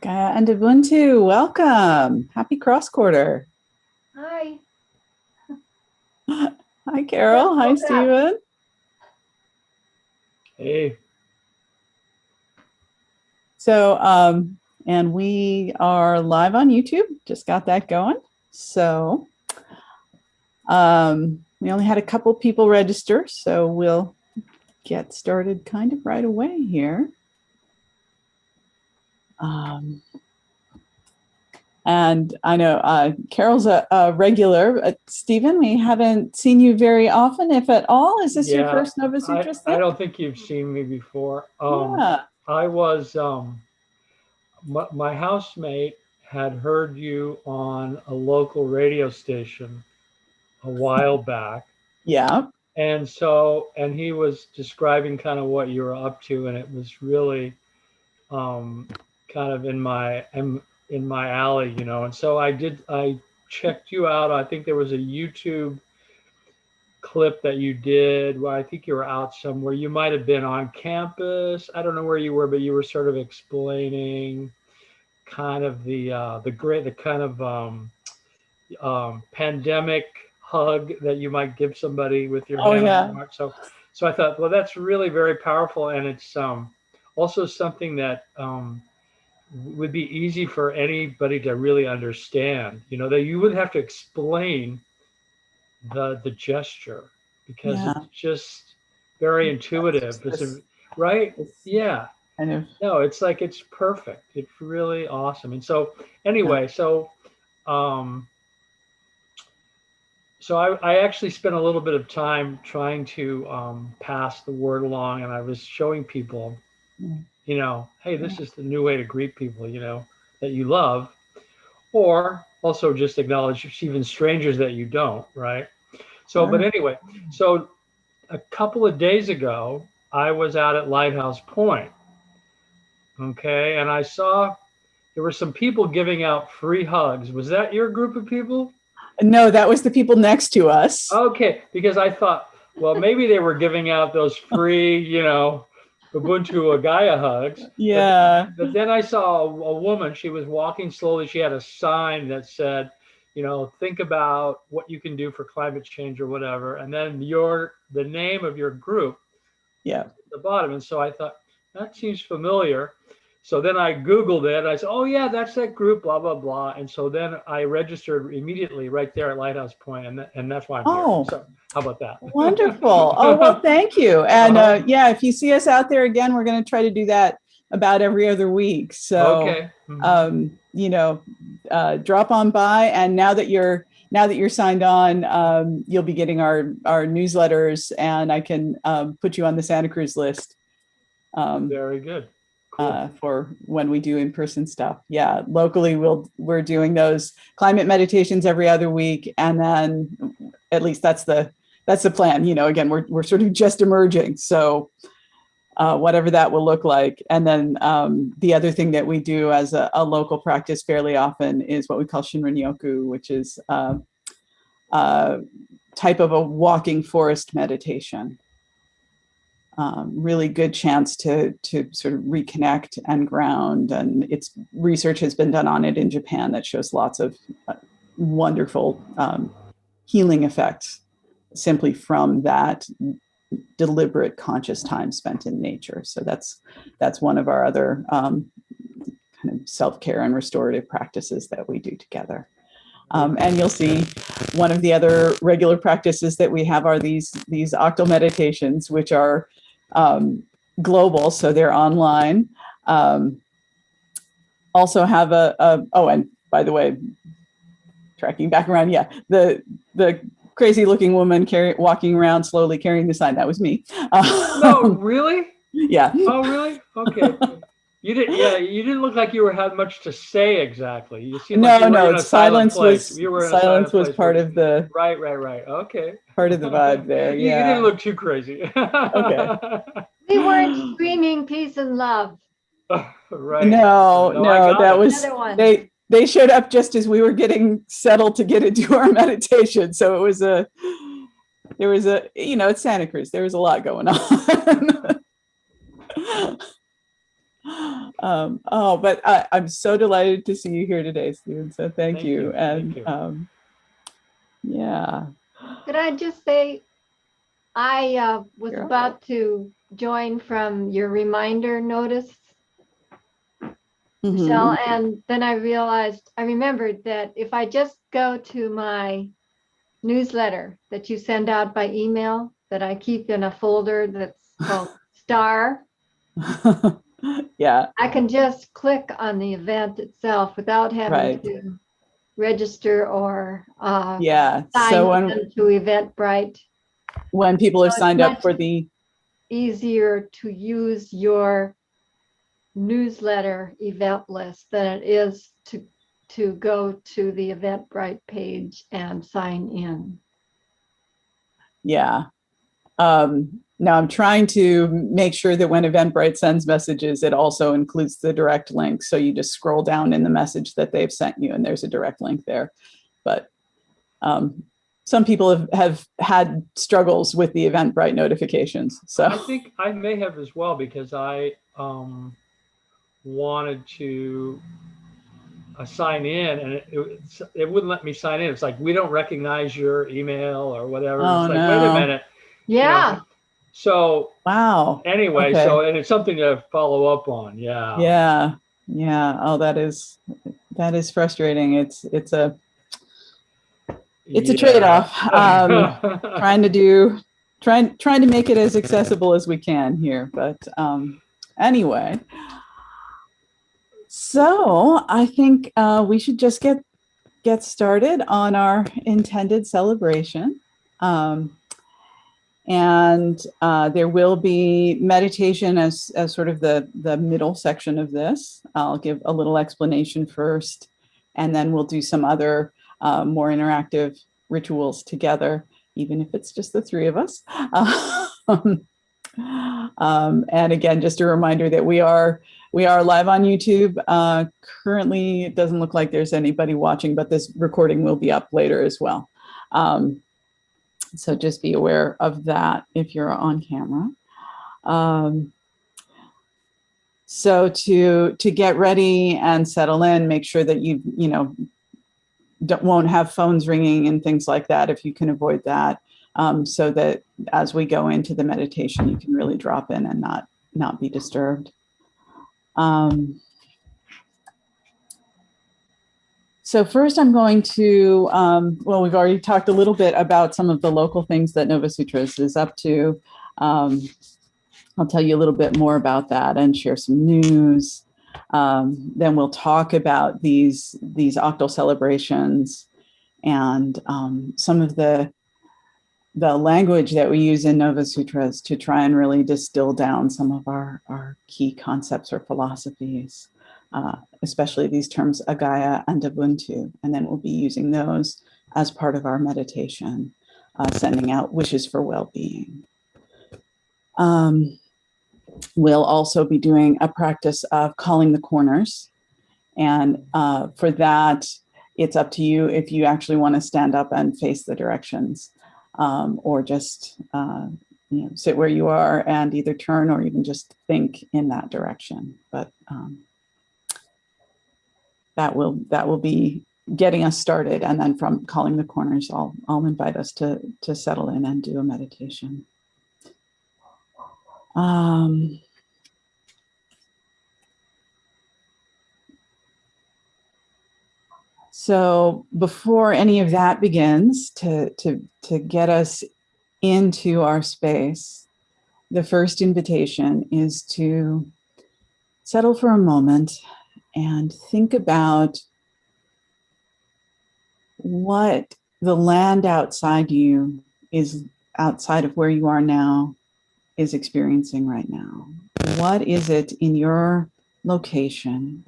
Gaia and Ubuntu, welcome. Happy cross quarter. Hi. Hi, Carol. Hi, Stephen. Hey. So, and we are live on YouTube. Just got that going. So, we only had a couple people register, so we'll get started kind of right away here. And I know Carol's a regular. Stephen, we haven't seen you very often, if at all. Is this your first Nova Sutra sit? I don't think you've seen me before. Yeah. I was, my housemate had heard you on a local radio station a while back. Yeah. And he was describing kind of what you were up to, and it was really kind of in my alley, you know. And so I checked you out. I think there was a YouTube clip that you did where I think you were out somewhere. You might have been on campus. I don't know where you were, but you were sort of explaining kind of the kind of pandemic hug that you might give somebody with your hand on the heart. So I thought, well, that's really very powerful, and it's also something that would be easy for anybody to really understand. You know, that you wouldn't have to explain the gesture, because it's just very intuitive. Right? Yeah. No, it's like, it's perfect. It's really awesome. And so anyway, so I actually spent a little bit of time trying to pass the word along, and I was showing people, you know, hey, this is the new way to greet people, you know, that you love, or also just acknowledge even strangers that you don't, right? So, but anyway, so a couple of days ago, I was out at Lighthouse Point, okay, and I saw there were some people giving out free hugs. Was that your group of people? No, that was the people next to us. Okay, because I thought, well, maybe they were giving out those free, you know, Ubuntu Gaia hugs. Yeah. But then I saw a woman. She was walking slowly. She had a sign that said, you know, think about what you can do for climate change or whatever. And then the name of your group at the bottom. And so I thought, that seems familiar. So then I Googled it. I said, oh, yeah, that's that group, blah, blah, blah. And so then I registered immediately right there at Lighthouse Point, and that's why I'm here. So how about that? Wonderful. Oh, well, thank you. And yeah, if you see us out there again, we're going to try to do that about every other week. So, you know, drop on by. And now that you're signed on, you'll be getting our newsletters, and I can put you on the Santa Cruz list. Very good. Cool. For when we do in-person stuff. Yeah, locally we're doing those climate meditations every other week, and then at least that's the plan. You know, again, we're sort of just emerging, so whatever that will look like. And then the other thing that we do as a local practice fairly often is what we call Shinrin-yoku, which is type of a walking forest meditation. Really good chance to sort of reconnect and ground. And research has been done on it in Japan that shows lots of wonderful healing effects simply from that deliberate conscious time spent in nature. So that's one of our other kind of self-care and restorative practices that we do together. And you'll see one of the other regular practices that we have are these Octal Meditations, which are global, so they're online. Also have oh, and by the way, tracking back around, yeah, the crazy looking woman walking around slowly carrying the sign, that was me. No, really? Yeah. Oh, really? Okay. You didn't look like you had much to say exactly. You seemed like you were in a silence was part of the right. Okay. Part of the vibe there. Yeah. You didn't look too crazy. Okay. We weren't screaming peace and love. Right. No, that was another one. They showed up just as we were getting settled to get into our meditation. So there was a, you know, it's Santa Cruz. There was a lot going on. But I'm so delighted to see you here today, Stephen. So thank you. And Thank you. yeah. Could I just say, I was Sure. about to join from your reminder notice, Michelle, and then I remembered that if I just go to my newsletter that you send out by email, that I keep in a folder that's called Star, Yeah, I can just click on the event itself without having right. to register or Yeah. sign So in to Eventbrite. when people So have it's signed up much for the easier to use your newsletter event list than it is to go to the Eventbrite page and sign in. yeah. Now I'm trying to make sure that when Eventbrite sends messages, it also includes the direct link. So you just scroll down in the message that they've sent you, and there's a direct link there. But some people have had struggles with the Eventbrite notifications. So I think I may have as well, because I wanted to sign in, and it wouldn't let me sign in. It's like, we don't recognize your email or whatever. oh It's like, wait a no. minute. Yeah. So Wow. anyway, Okay. so, and it's something to follow up on. Yeah. Yeah. Yeah. Oh, that is frustrating. It's a trade-off. Trying to make it as accessible as we can here. But anyway, so I think we should just get started on our intended celebration. And there will be meditation as sort of the middle section of this. I'll give a little explanation first, and then we'll do some other more interactive rituals together, even if it's just the three of us. And again, just a reminder that we are live on YouTube. Currently, it doesn't look like there's anybody watching, but this recording will be up later as well. So just be aware of that if you're on camera. So to get ready and settle in, make sure that you won't have phones ringing and things like that if you can avoid that, so that as we go into the meditation, you can really drop in and not be disturbed. So first I'm going to, we've already talked a little bit about some of the local things that Nova Sutras is up to. I'll tell you a little bit more about that and share some news. Then we'll talk about these octal celebrations and some of the language that we use in Nova Sutras to try and really distill down some of our key concepts or philosophies. Especially these terms Agaya and Ubuntu, and then we'll be using those as part of our meditation, sending out wishes for well-being. We'll also be doing a practice of calling the corners, and for that, it's up to you if you actually want to stand up and face the directions, or just sit where you are and either turn or even just think in that direction. But that will be getting us started, and then from calling the corners, I'll invite us to settle in and do a meditation. So before any of that begins, to get us into our space, the first invitation is to settle for a moment and think about what the land outside you is, outside of where you are now, is experiencing right now. What is it in your location,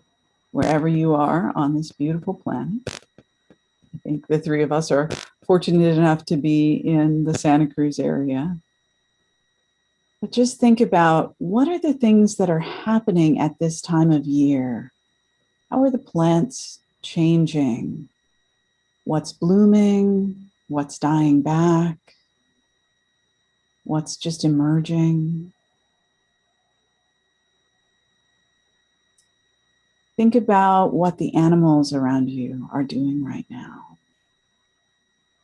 wherever you are on this beautiful planet? I think the three of us are fortunate enough to be in the Santa Cruz area. But just think about, what are the things that are happening at this time of year? How are the plants changing? What's blooming? What's dying back? What's just emerging? Think about what the animals around you are doing right now.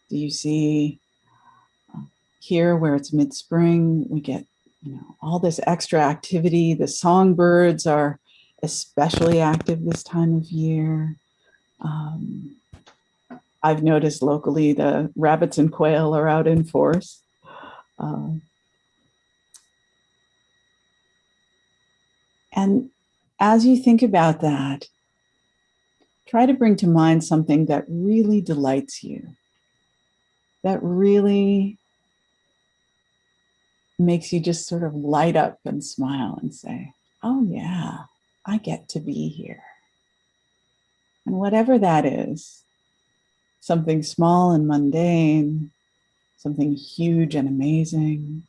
Do you see here where it's mid-spring, we get, all this extra activity. The songbirds are especially active this time of year. I've noticed locally the rabbits and quail are out in force. And as you think about that, try to bring to mind something that really delights you, that really makes you just sort of light up and smile and say, oh yeah, I get to be here. And whatever that is, something small and mundane, something huge and amazing,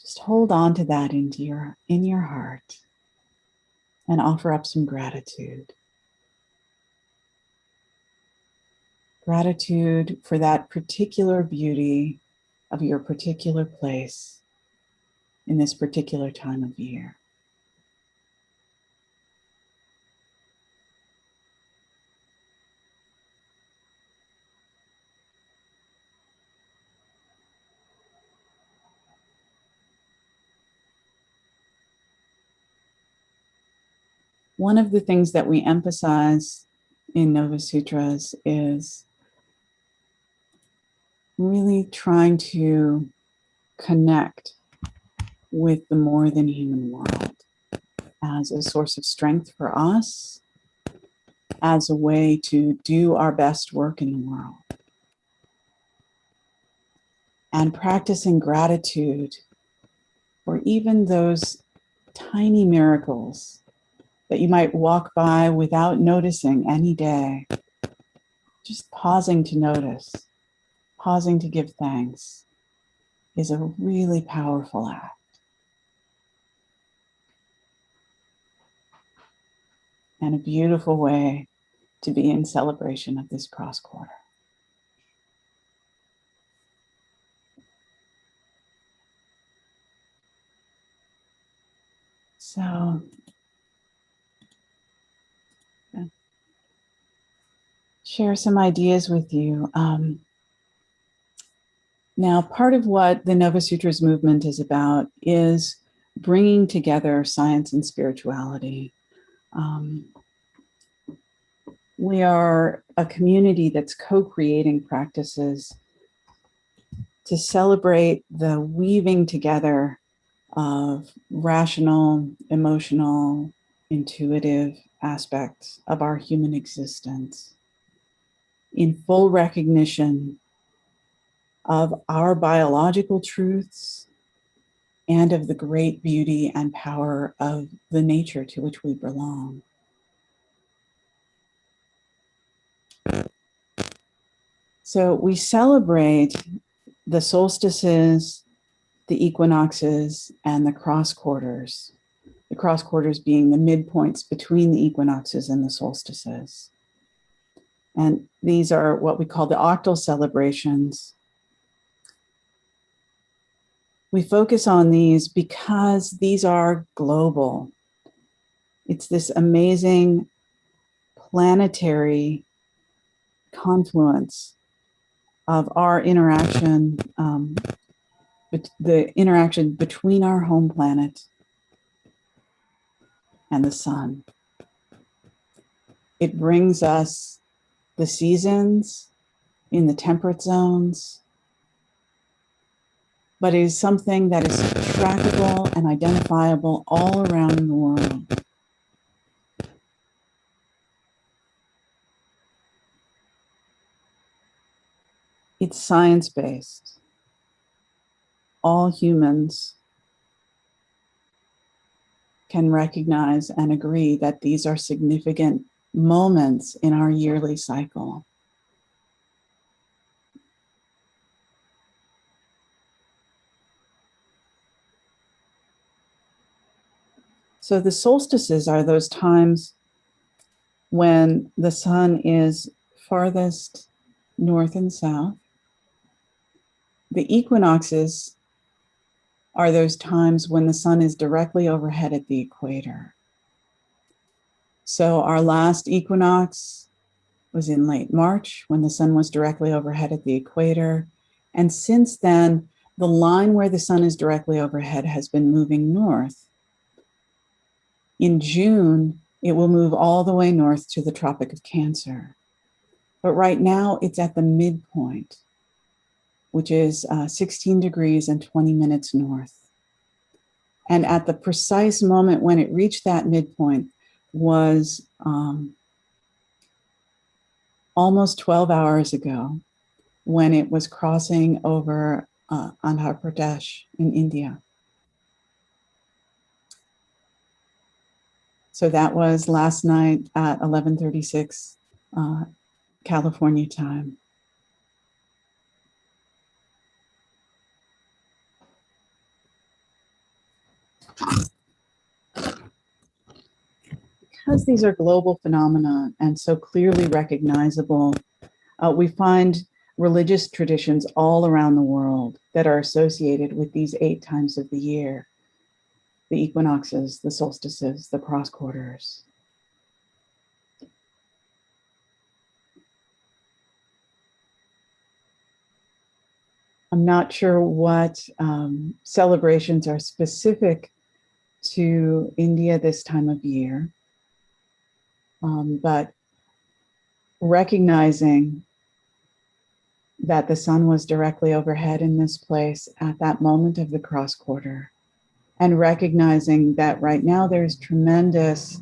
just hold on to that in your heart and offer up some gratitude. Gratitude for that particular beauty of your particular place in this particular time of year. One of the things that we emphasize in Nova Sutras is really trying to connect with the more than human world as a source of strength for us, as a way to do our best work in the world. And practicing gratitude for even those tiny miracles that you might walk by without noticing any day. Just pausing to notice, pausing to give thanks is a really powerful act. And a beautiful way to be in celebration of this cross quarter. So, share some ideas with you. Now, part of what the Nova Sutras movement is about is bringing together science and spirituality. We are a community that's co-creating practices to celebrate the weaving together of rational, emotional, intuitive aspects of our human existence in full recognition of our biological truths and of the great beauty and power of the nature to which we belong. So we celebrate the solstices, the equinoxes, and the cross quarters being the midpoints between the equinoxes and the solstices. And these are what we call the octal celebrations. We focus on these because these are global. It's this amazing planetary confluence of our interaction, the interaction between our home planet and the sun. It brings us the seasons in the temperate zones, but it is something that is trackable and identifiable all around the world. It's science-based. All humans can recognize and agree that these are significant moments in our yearly cycle. So the solstices are those times when the sun is farthest north and south. The equinoxes are those times when the sun is directly overhead at the equator. So our last equinox was in late March when the sun was directly overhead at the equator. And since then, the line where the sun is directly overhead has been moving north. In June, it will move all the way north to the Tropic of Cancer. But right now, it's at the midpoint, which is 16 degrees and 20 minutes north. And at the precise moment when it reached that midpoint was almost 12 hours ago, when it was crossing over Andhra Pradesh in India. So that was last night at 11:36 California time. Because these are global phenomena and so clearly recognizable, we find religious traditions all around the world that are associated with these 8 times of the year: the equinoxes, the solstices, the cross quarters. I'm not sure what celebrations are specific to India this time of year, but recognizing that the sun was directly overhead in this place at that moment of the cross quarter, and recognizing that right now there's tremendous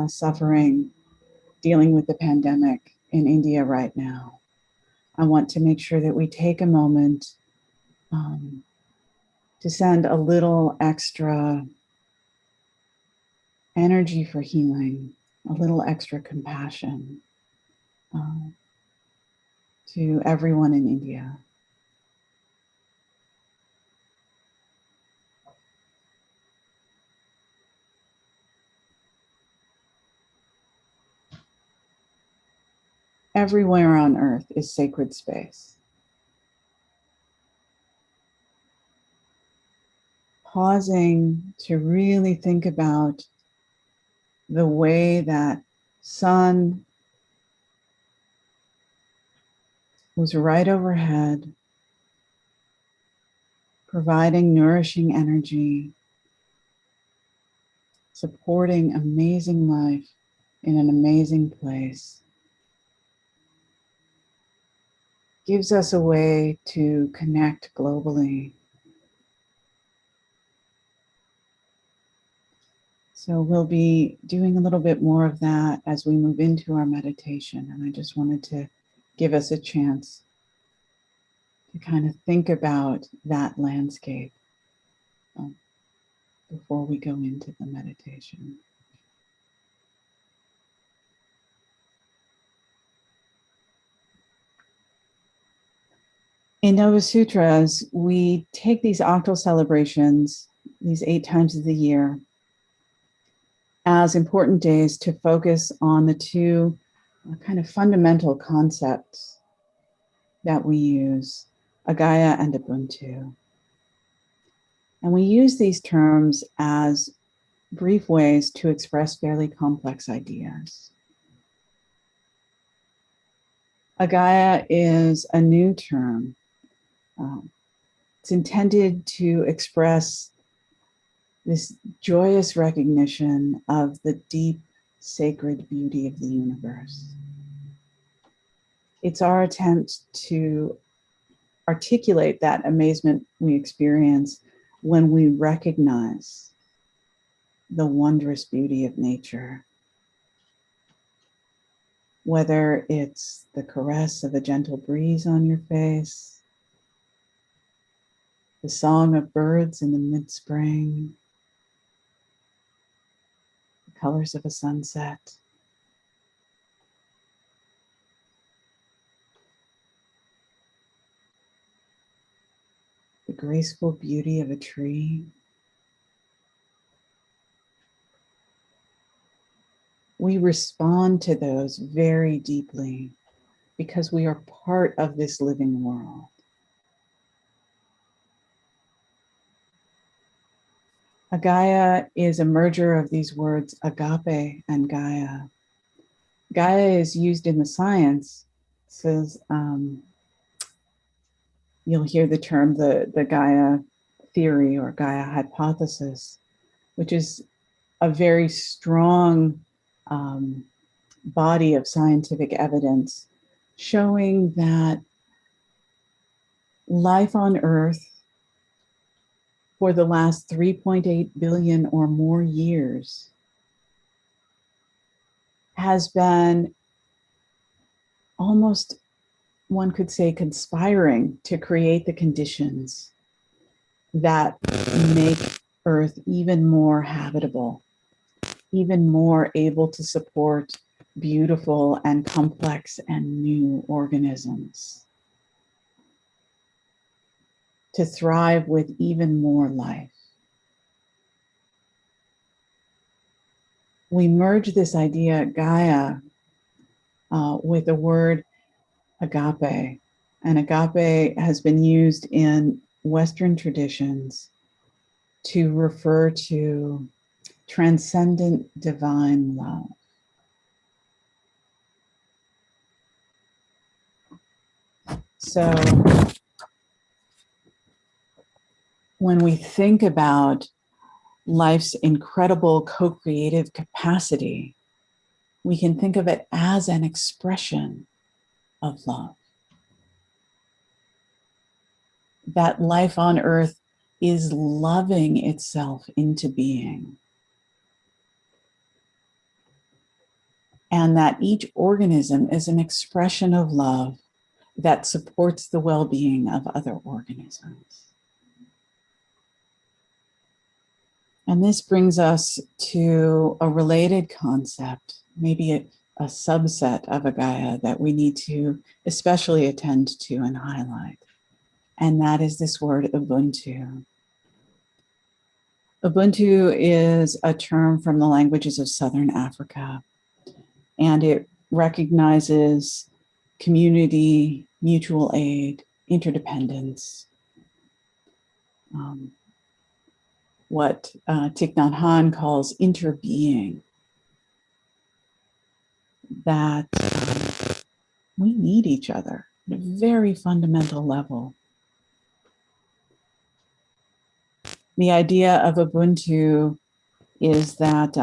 suffering dealing with the pandemic in India right now. I want to make sure that we take a moment to send a little extra energy for healing, a little extra compassion to everyone in India. Everywhere on earth is sacred space. Pausing to really think about the way that sun was right overhead, providing nourishing energy, supporting amazing life in an amazing place, gives us a way to connect globally. So we'll be doing a little bit more of that as we move into our meditation. And I just wanted to give us a chance to kind of think about that landscape before we go into the meditation. In Nova Sutras, we take these octal celebrations, these 8 times of the year, as important days to focus on the 2 kind of fundamental concepts that we use, Agaya and Ubuntu. And we use these terms as brief ways to express fairly complex ideas. Agaya is a new term. It's intended to express this joyous recognition of the deep, sacred beauty of the universe. It's our attempt to articulate that amazement we experience when we recognize the wondrous beauty of nature. Whether it's the caress of a gentle breeze on your face, the song of birds in the mid-spring, the colors of a sunset, the graceful beauty of a tree. We respond to those very deeply because we are part of this living world. Gaia is a merger of these words, agape and Gaia. Gaia is used in the science. Says you'll hear the term the Gaia theory or Gaia hypothesis, which is a very strong body of scientific evidence showing that life on Earth for the last 3.8 billion or more years has been almost, one could say, conspiring to create the conditions that make Earth even more habitable, even more able to support beautiful and complex and new organisms, to thrive with even more life. We merge this idea, Gaia, with the word agape. And agape has been used in Western traditions to refer to transcendent divine love. So when we think about life's incredible co-creative capacity, we can think of it as an expression of love. That life on Earth is loving itself into being. And that each organism is an expression of love that supports the well-being of other organisms. And this brings us to a related concept, maybe a subset of a Gaia that we need to especially attend to and highlight. And that is this word Ubuntu. Ubuntu is a term from the languages of Southern Africa, and it recognizes community, mutual aid, interdependence. What Thich Nhat Hanh calls interbeing, that we need each other at a very fundamental level. The idea of Ubuntu is that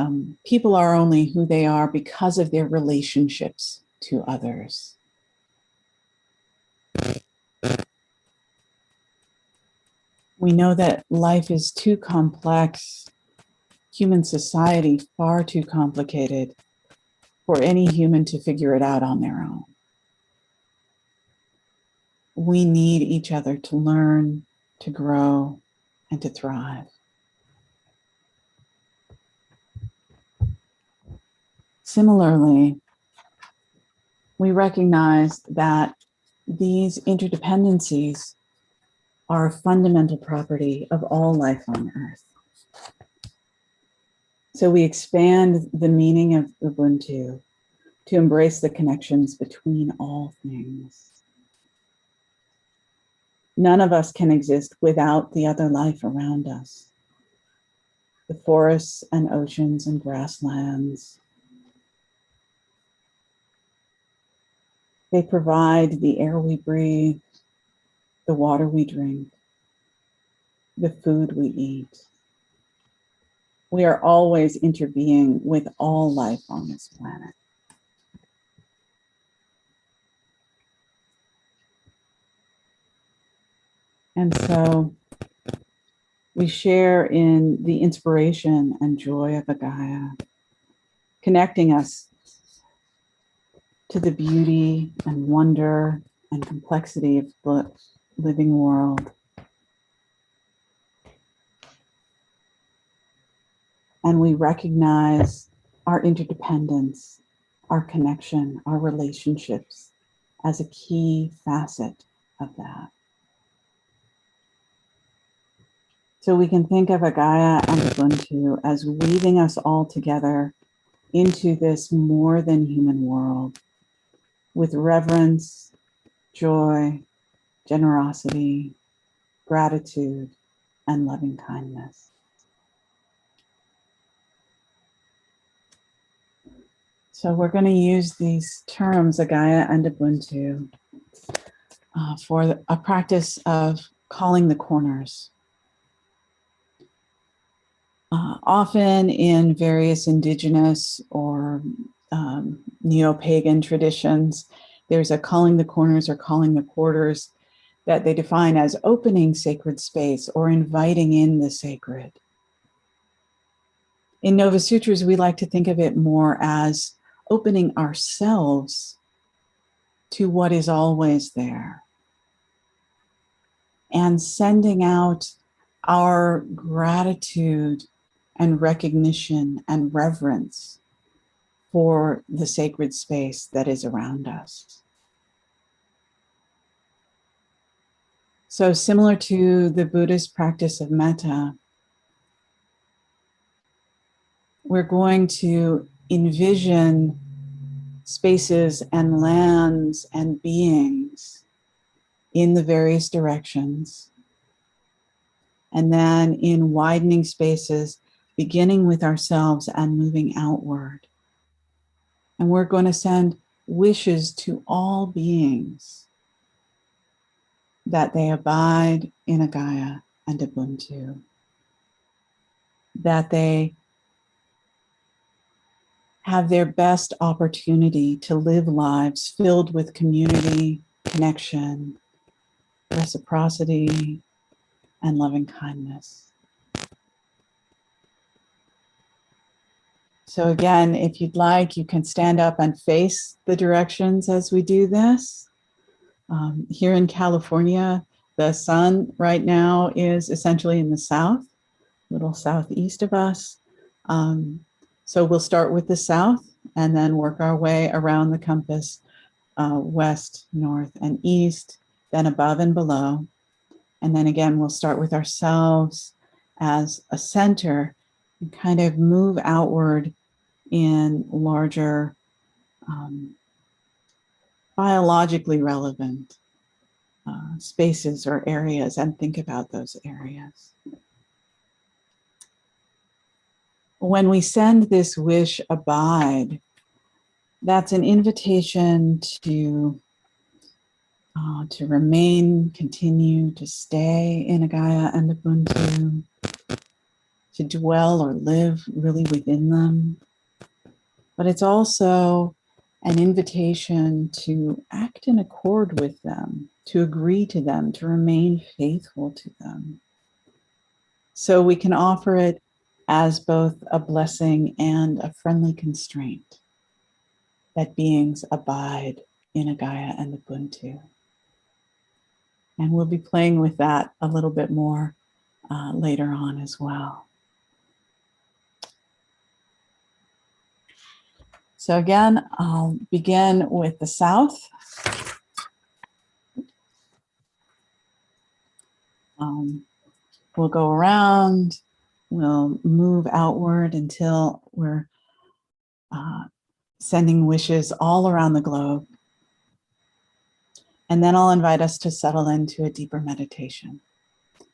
people are only who they are because of their relationships to others. We know that life is too complex, human society far too complicated for any human to figure it out on their own. We need each other to learn, to grow, and to thrive. Similarly, we recognize that these interdependencies are a fundamental property of all life on Earth. So we expand the meaning of Ubuntu to embrace the connections between all things. None of us can exist without the other life around us. The forests and oceans and grasslands. They provide the air we breathe, the water we drink, the food we eat. We are always interbeing with all life on this planet. And so we share in the inspiration and joy of a Gaia, connecting us to the beauty and wonder and complexity of the living world. And we recognize our interdependence, our connection, our relationships as a key facet of that. So we can think of a Gaia and Ubuntu as weaving us all together into this more than human world with reverence, joy, generosity, gratitude, and loving kindness. So we're going to use these terms, Agaya and Ubuntu, for a practice of calling the corners. Often in various indigenous or neo-pagan traditions, there's a calling the corners or calling the quarters that they define as opening sacred space or inviting in the sacred. In Nova Sutras, we like to think of it more as opening ourselves to what is always there and sending out our gratitude and recognition and reverence for the sacred space that is around us. So similar to the Buddhist practice of metta, we're going to envision spaces and lands and beings in the various directions. And then in widening spaces, beginning with ourselves and moving outward. And we're going to send wishes to all beings that they abide in Agaya and Ubuntu, that they have their best opportunity to live lives filled with community, connection, reciprocity, and loving kindness. So again, if you'd like, you can stand up and face the directions as we do this. Here in California, the sun right now is essentially in the south, a little southeast of us. So we'll start with the south and then work our way around the compass, west, north, and east, then above and below. And then again, we'll start with ourselves as a center and kind of move outward in larger, biologically relevant spaces or areas and think about those areas. When we send this wish abide, that's an invitation to remain, continue to stay in Agaya and Ubuntu, to dwell or live really within them. But it's also an invitation to act in accord with them, to agree to them, to remain faithful to them. So we can offer it as both a blessing and a friendly constraint that beings abide in Agaya and Ubuntu. And we'll be playing with that a little bit more later on as well. So again, I'll begin with the south. We'll go around, we'll move outward until we're sending wishes all around the globe. And then I'll invite us to settle into a deeper meditation.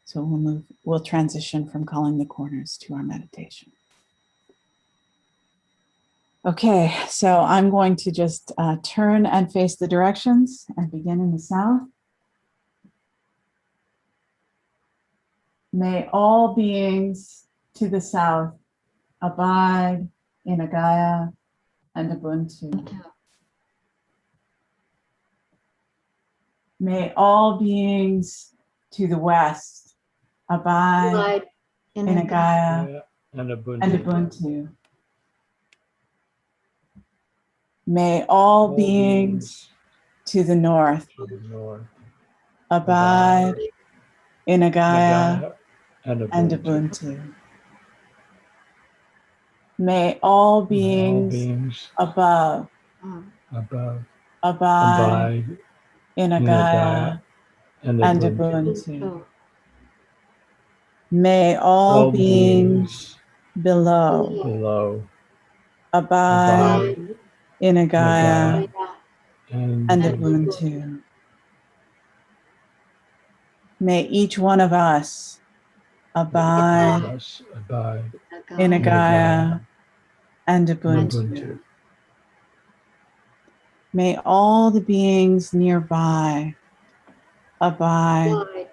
So we'll transition from calling the corners to our meditation. Okay, so I'm going to just turn and face the directions and begin in the south. May all beings to the south abide in Agaya and Ubuntu. May all beings to the west abide in Agaya and Ubuntu. May all beings to the north abide in Agaya and Ubuntu. May all beings above abide in Agaya and Ubuntu. May all beings below abide in Agaya and Ubuntu. May each one of us abide in Agaya and Ubuntu. May all the beings nearby abide Abide.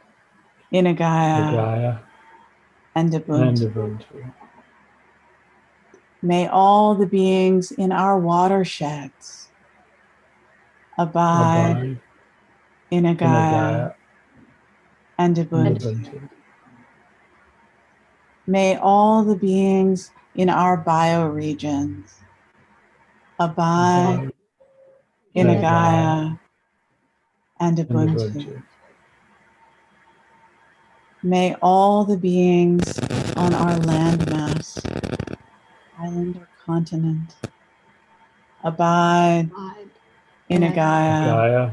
in Gaia Gaia and and Ubuntu. Ubuntu. May all the beings in our watersheds abide Abide in in Gaia Gaia and and Ubuntu. Ubuntu. May all the beings in our bioregions abide Abide in in Gaia and and Ubuntu. Ubuntu. May all the beings on our landmass, island or continent, abide Abide. in in Gaia Gaia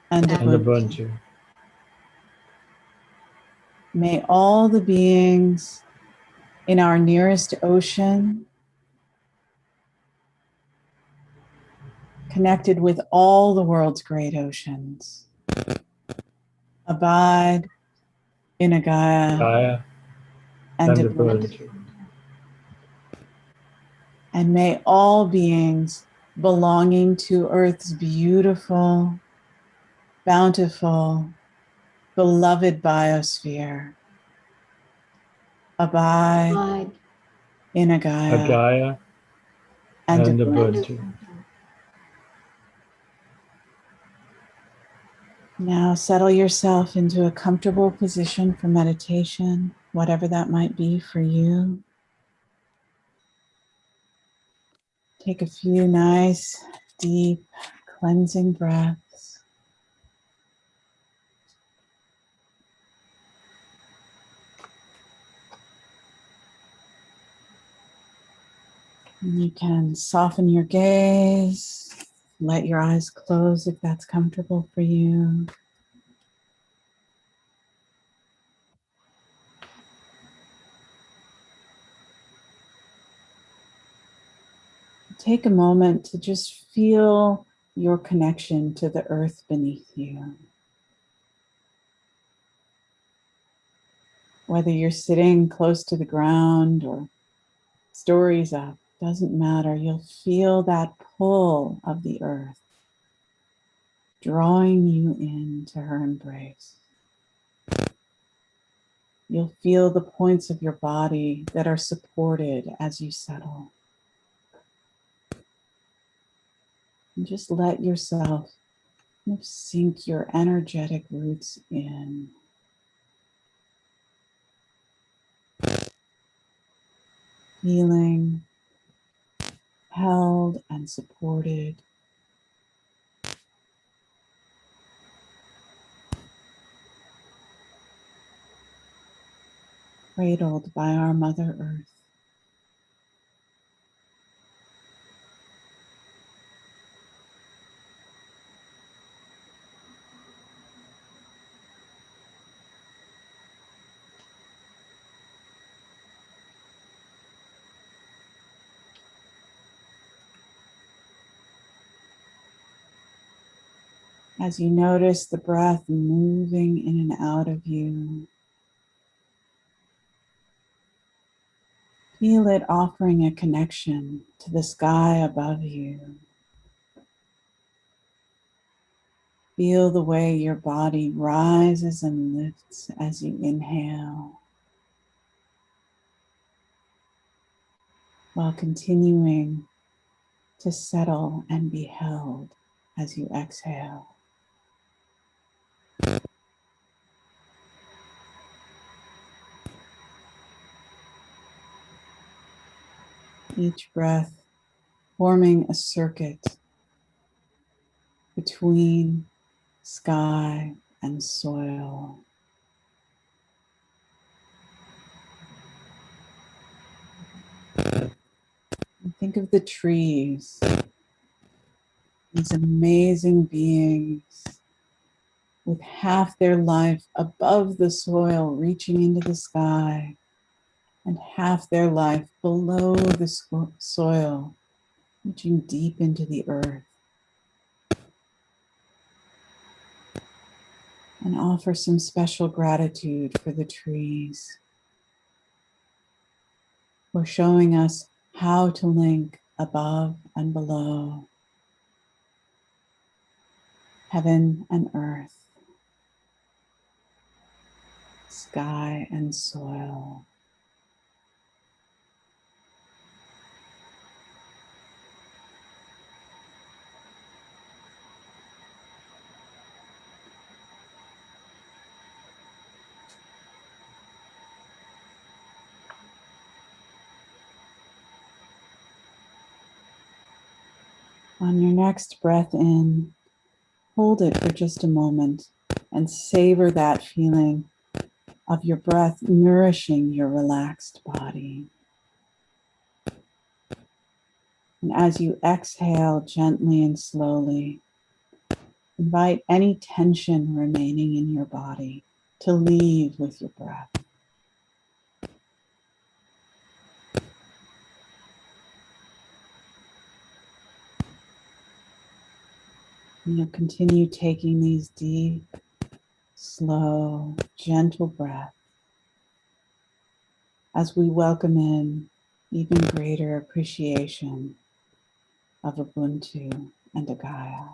and and Ubuntu. Ubuntu. May all the beings in our nearest ocean, connected with all the world's great oceans, abide in Gaia Gaia and and Ubuntu. Ubuntu. And may all beings belonging to Earth's beautiful, bountiful, beloved biosphere abide Abide. in Gaia Gaia and and Ubuntu. Ubuntu. Now settle yourself into a comfortable position for meditation, whatever that might be for you. Take a few nice, deep, cleansing breaths. And you can soften your gaze, let your eyes close if that's comfortable for you. Take a moment to just feel your connection to the earth beneath you. Whether you're sitting close to the ground or stories up, doesn't matter. You'll feel that pull of the earth drawing you into her embrace. You'll feel the points of your body that are supported as you settle. And just let yourself kind of sink your energetic roots in. Feeling held and supported. Cradled by our Mother Earth. As you notice the breath moving in and out of you, feel it offering a connection to the sky above you. Feel the way your body rises and lifts as you inhale, while continuing to settle and be held as you exhale. Each breath forming a circuit between sky and soil. And think of the trees, these amazing beings with half their life above the soil, reaching into the sky, and half their life below the soil, reaching deep into the earth. And offer some special gratitude for the trees, for showing us how to link above and below, heaven and earth, sky and soil. On your next breath in, hold it for just a moment and savor that feeling of your breath nourishing your relaxed body. And as you exhale gently and slowly, invite any tension remaining in your body to leave with your breath. And you'll continue taking these deep, slow, gentle breaths as we welcome in even greater appreciation of Ubuntu and Gaia.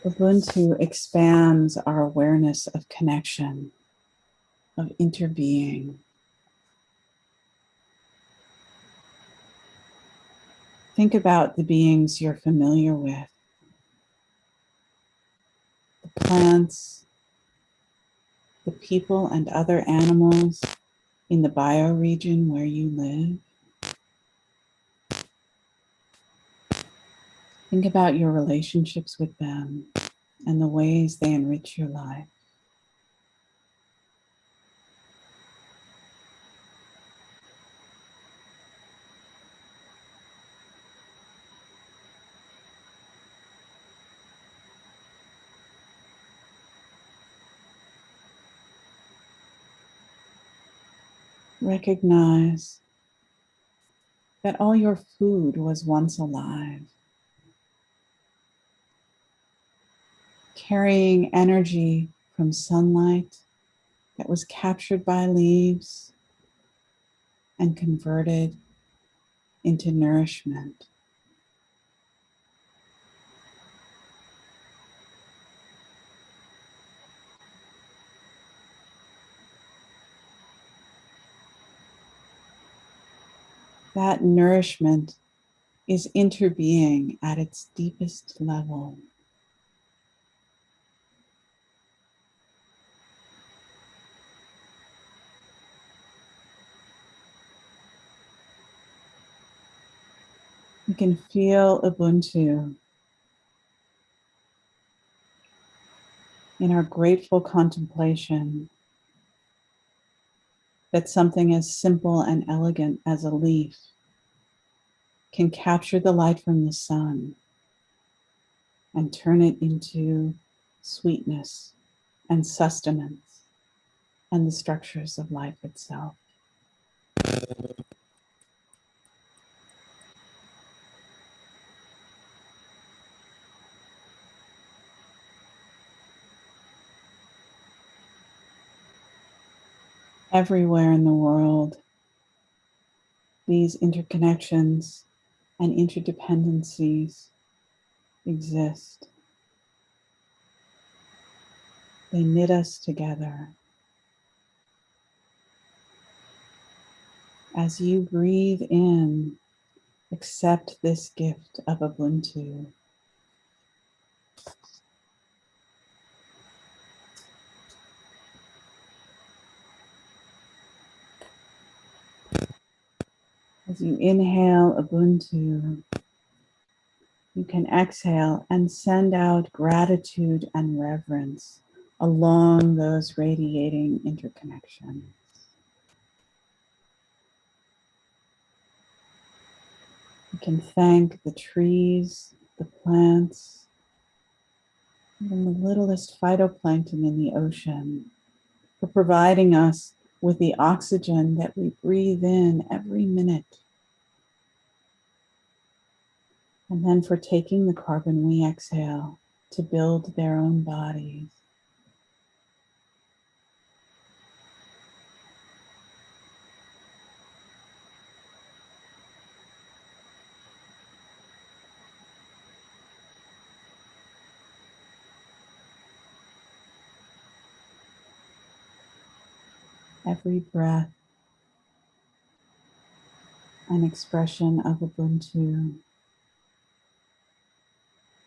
Ubuntu expands our awareness of connection, of interbeing. Think about the beings you're familiar with, the plants, the people and other animals in the bioregion where you live. Think about your relationships with them and the ways they enrich your life. Recognize that all your food was once alive, carrying energy from sunlight that was captured by leaves and converted into nourishment. That nourishment is interbeing at its deepest level. You can feel Ubuntu in our grateful contemplation that something as simple and elegant as a leaf can capture the light from the sun and turn it into sweetness and sustenance and the structures of life itself. Everywhere in the world, these interconnections and interdependencies exist. They knit us together. As you breathe in, accept this gift of Ubuntu. As you inhale Ubuntu, you can exhale and send out gratitude and reverence along those radiating interconnections. You can thank the trees, the plants, even the littlest phytoplankton in the ocean for providing us with the oxygen that we breathe in every minute. And then for taking the carbon we exhale to build their own bodies Every breath an expression of Ubuntu.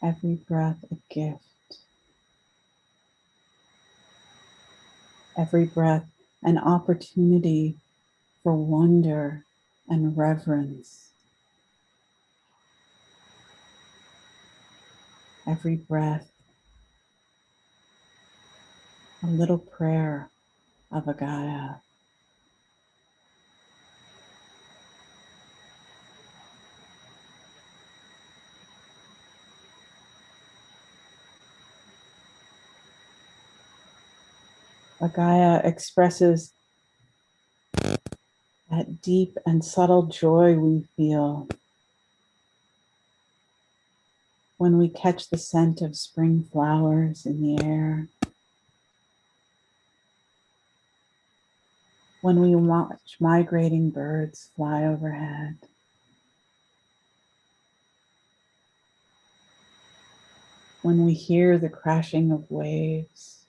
Every breath a gift. Every breath an opportunity for wonder and reverence. Every breath a little prayer of a Gaia. A Gaia expresses that deep and subtle joy we feel when we catch the scent of spring flowers in the air, when we watch migrating birds fly overhead, when we hear the crashing of waves,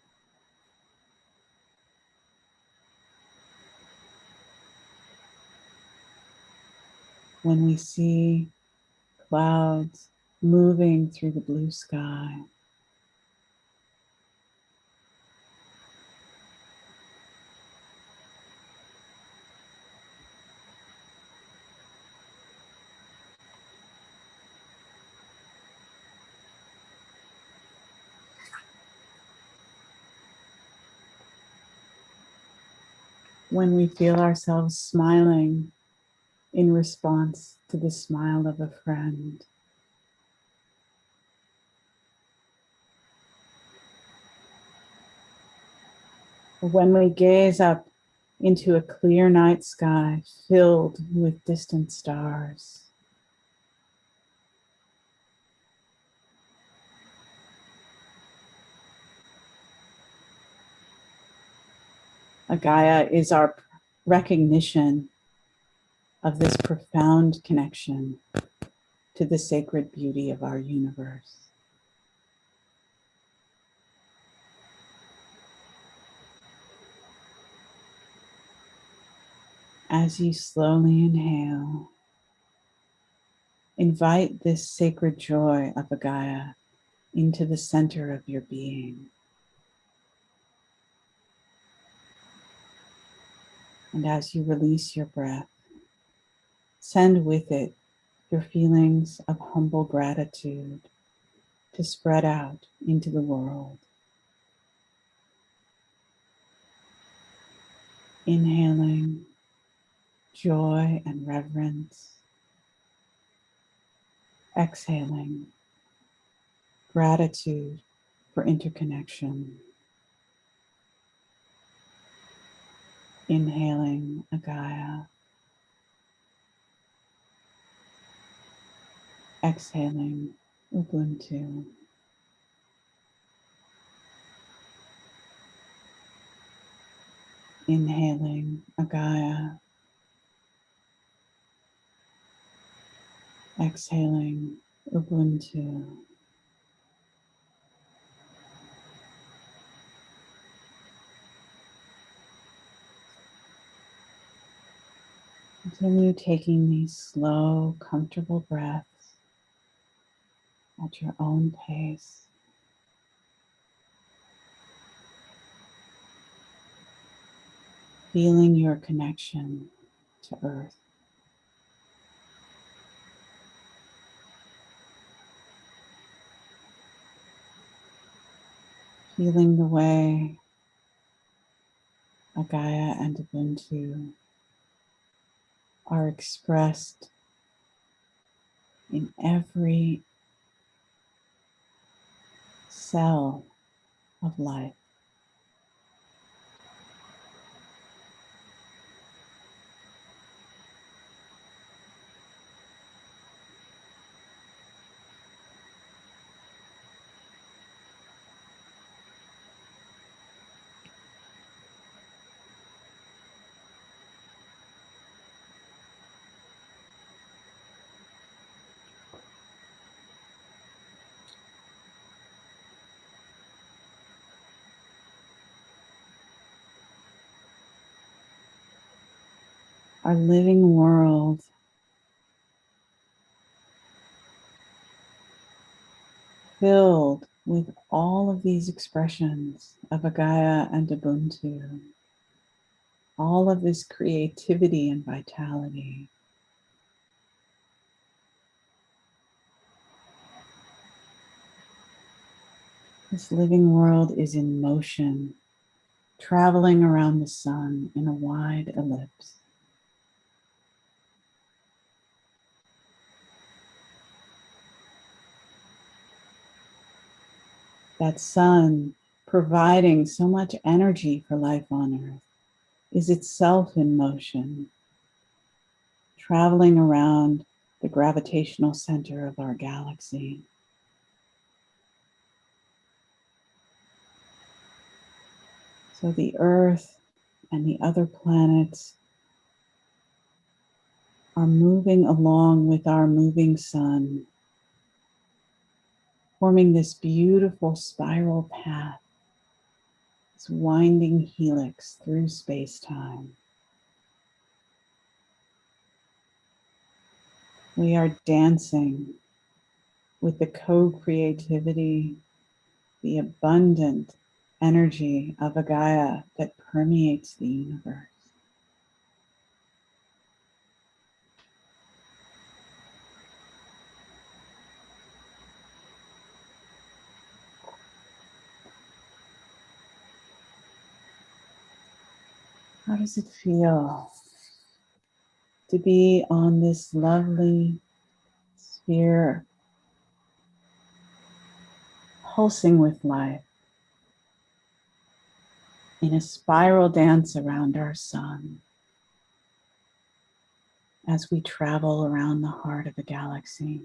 when we see clouds moving through the blue sky. When we feel ourselves smiling in response to the smile of a friend. When we gaze up into a clear night sky filled with distant stars. A Gaia is our recognition of this profound connection to the sacred beauty of our universe. As you slowly inhale, invite this sacred joy of a Gaia into the center of your being. And as you release your breath, send with it your feelings of humble gratitude to spread out into the world. Inhaling joy and reverence. Exhaling gratitude for interconnection. Inhaling a Gaia. Exhaling Ubuntu. Inhaling a Gaia. Exhaling Ubuntu. Continue taking these slow, comfortable breaths at your own pace. Feeling your connection to Earth. Feeling the way a Gaia and Ubuntu are expressed in every cell of life. our living world filled with all of these expressions of Agaya and Ubuntu, all of this creativity and vitality. This living world is in motion, traveling around the sun in a wide ellipse. That sun, providing so much energy for life on Earth, is itself in motion, traveling around the gravitational center of our galaxy. So the Earth and the other planets are moving along with our moving sun, forming this beautiful spiral path, this winding helix through space-time. We are dancing with the co-creativity, the abundant energy of Agaya that permeates the universe. How does it feel to be on this lovely sphere, pulsing with life, in a spiral dance around our sun as we travel around the heart of the galaxy?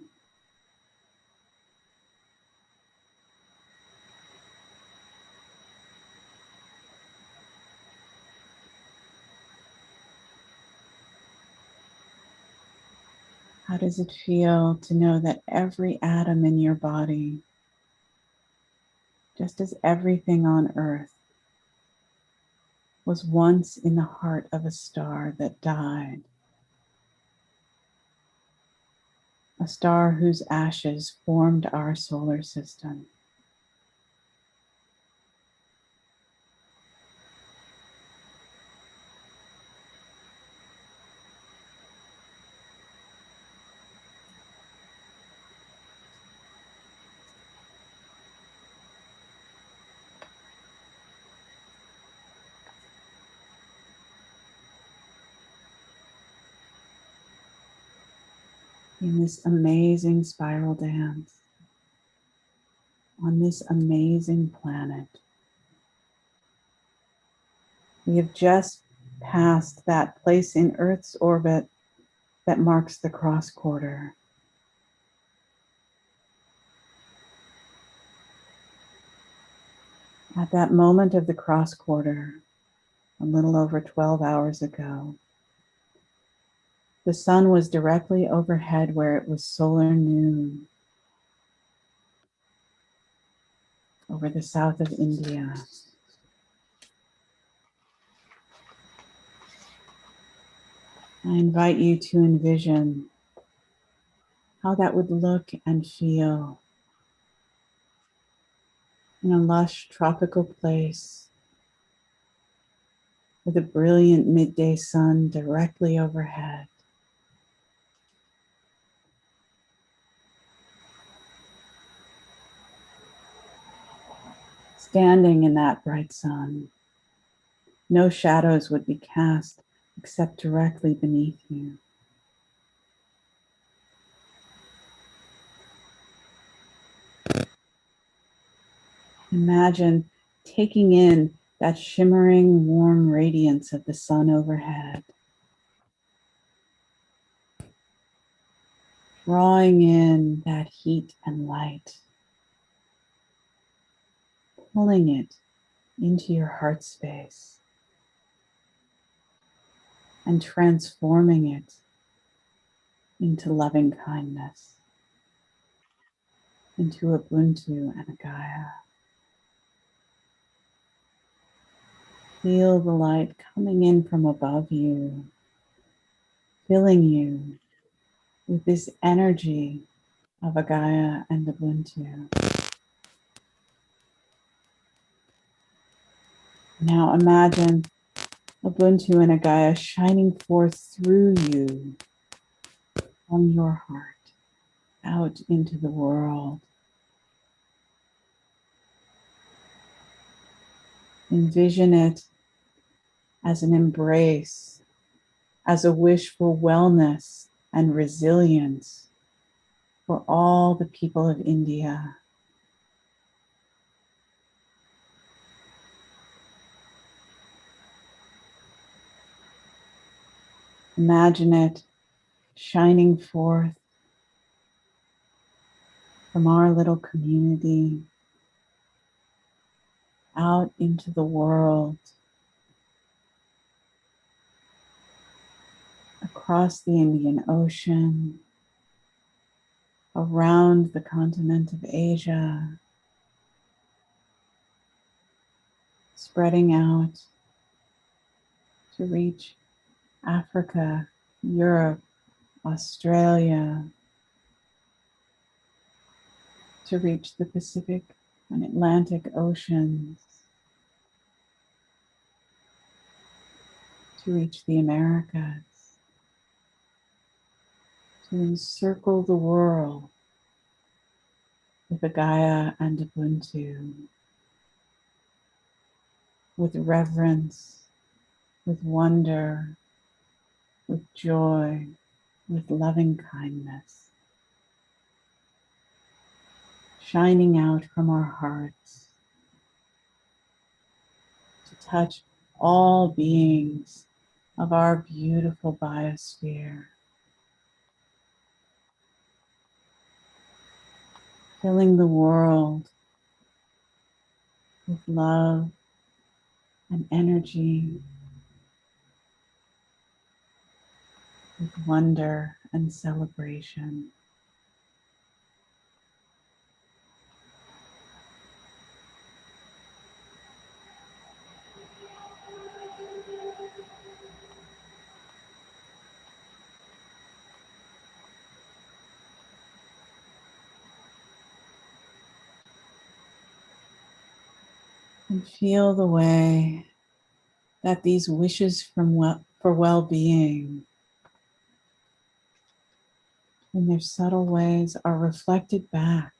How does it feel to know that every atom in your body, just as everything on Earth, was once in the heart of a star that died, a star whose ashes formed our solar system? In this amazing spiral dance, on this amazing planet, we have just passed that place in Earth's orbit that marks the cross quarter. At that moment of the cross quarter, a little over 12 hours ago, the sun was directly overhead where it was solar noon, over the south of India. I invite you to envision how that would look and feel in a lush tropical place with a brilliant midday sun directly overhead. Standing in that bright sun, no shadows would be cast except directly beneath you. Imagine taking in that shimmering, warm radiance of the sun overhead, drawing in that heat and light, pulling it into your heart space and transforming it into loving kindness, into Ubuntu and Agaya. Feel the light coming in from above you, filling you with this energy of Agaya and Ubuntu. Now imagine Ubuntu and Agaya shining forth through you from your heart out into the world. Envision it as an embrace, as a wish for wellness and resilience for all the people of India. Imagine it shining forth from our little community out into the world, across the Indian Ocean, around the continent of Asia, spreading out to reach Africa, Europe, Australia, to reach the Pacific and Atlantic Oceans, to reach the Americas, to encircle the world with Agaya and Ubuntu, with reverence, with wonder, with joy, with loving kindness, shining out from our hearts to touch all beings of our beautiful biosphere, filling the world with love and energy, with wonder and celebration. And feel the way that these wishes for well-being, in their subtle ways, are reflected back.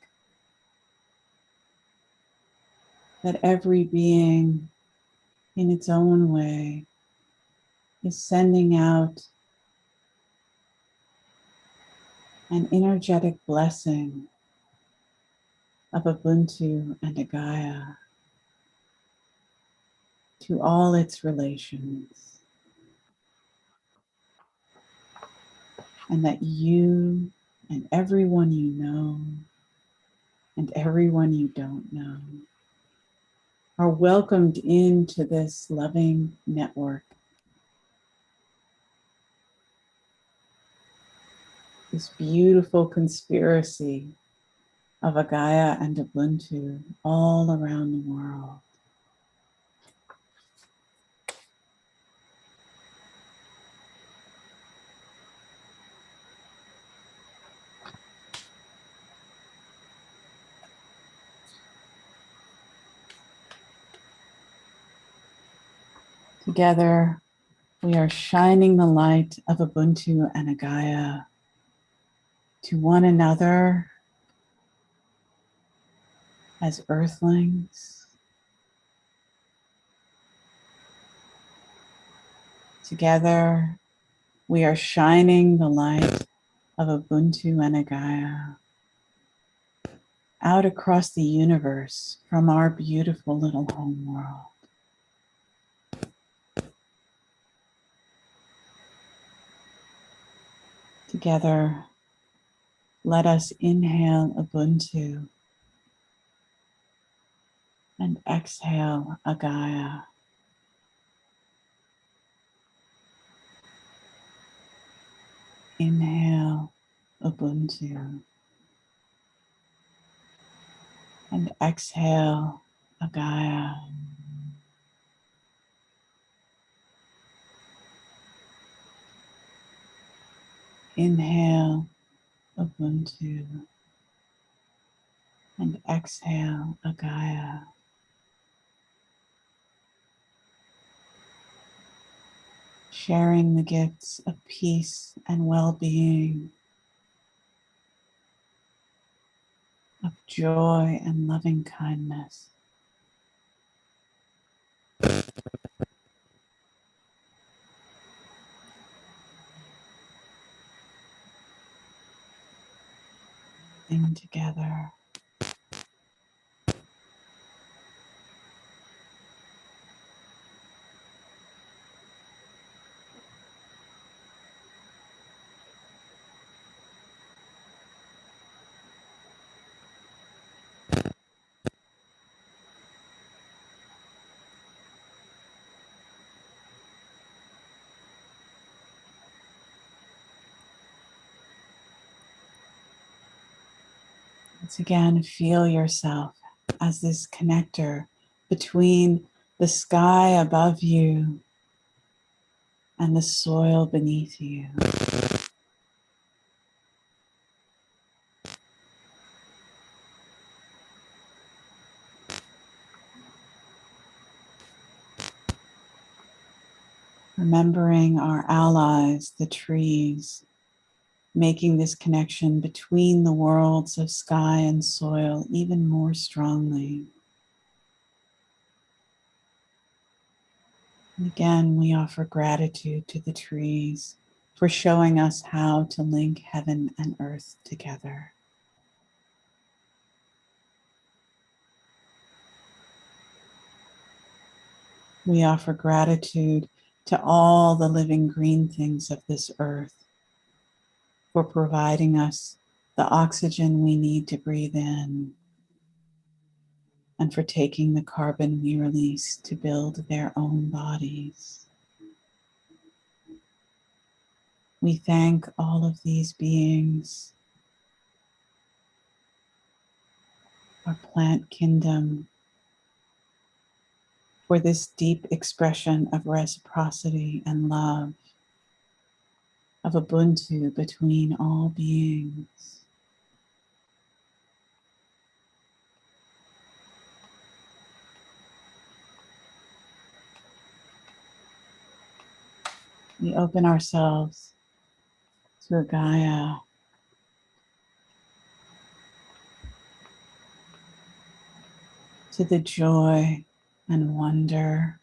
That every being, in its own way, is sending out an energetic blessing of Ubuntu and Agaya to all its relations. And that you and everyone you know and everyone you don't know are welcomed into this loving network, this beautiful conspiracy of Agaya and Ubuntu all around the world. Together, we are shining the light of Ubuntu and Agaya to one another as earthlings. Together, we are shining the light of Ubuntu and Agaya out across the universe from our beautiful little home world. Together, let us inhale Ubuntu and exhale Agaya. Inhale Ubuntu and exhale Agaya. Inhale, Ubuntu, and exhale, Agaya. Sharing the gifts of peace and well-being, of joy and loving kindness. Being together. Once again, feel yourself as this connector between the sky above you and the soil beneath you. Remembering our allies, the trees, making this connection between the worlds of sky and soil even more strongly. And again, we offer gratitude to the trees for showing us how to link heaven and earth together. We offer gratitude to all the living green things of this earth for providing us the oxygen we need to breathe in and for taking the carbon we release to build their own bodies. We thank all of these beings, our plant kingdom, for this deep expression of reciprocity and love, of Ubuntu between all beings. We open ourselves to Gaia, to the joy and wonder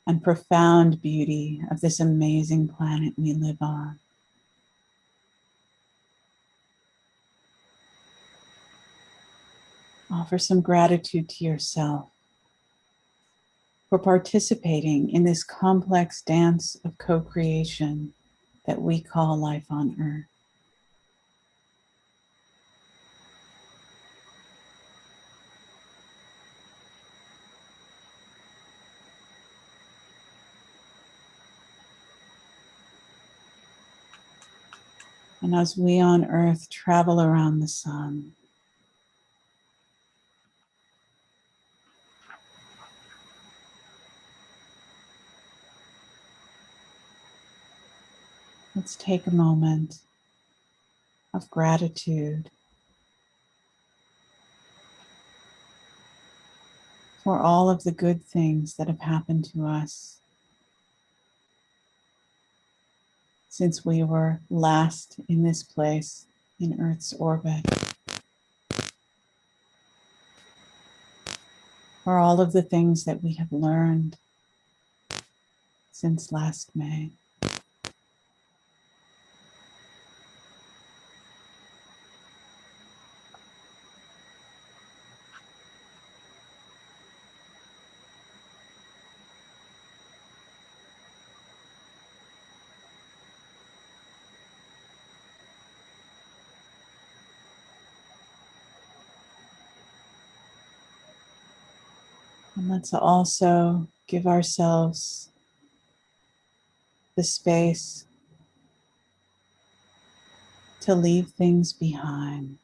and profound beauty of this amazing planet we live on. Offer some gratitude to yourself for participating in this complex dance of co-creation that we call life on Earth. And as we on Earth travel around the sun, let's take a moment of gratitude for all of the good things that have happened to us since we were last in this place in Earth's orbit. For all of the things that we have learned since last May. And let's also give ourselves the space to leave things behind,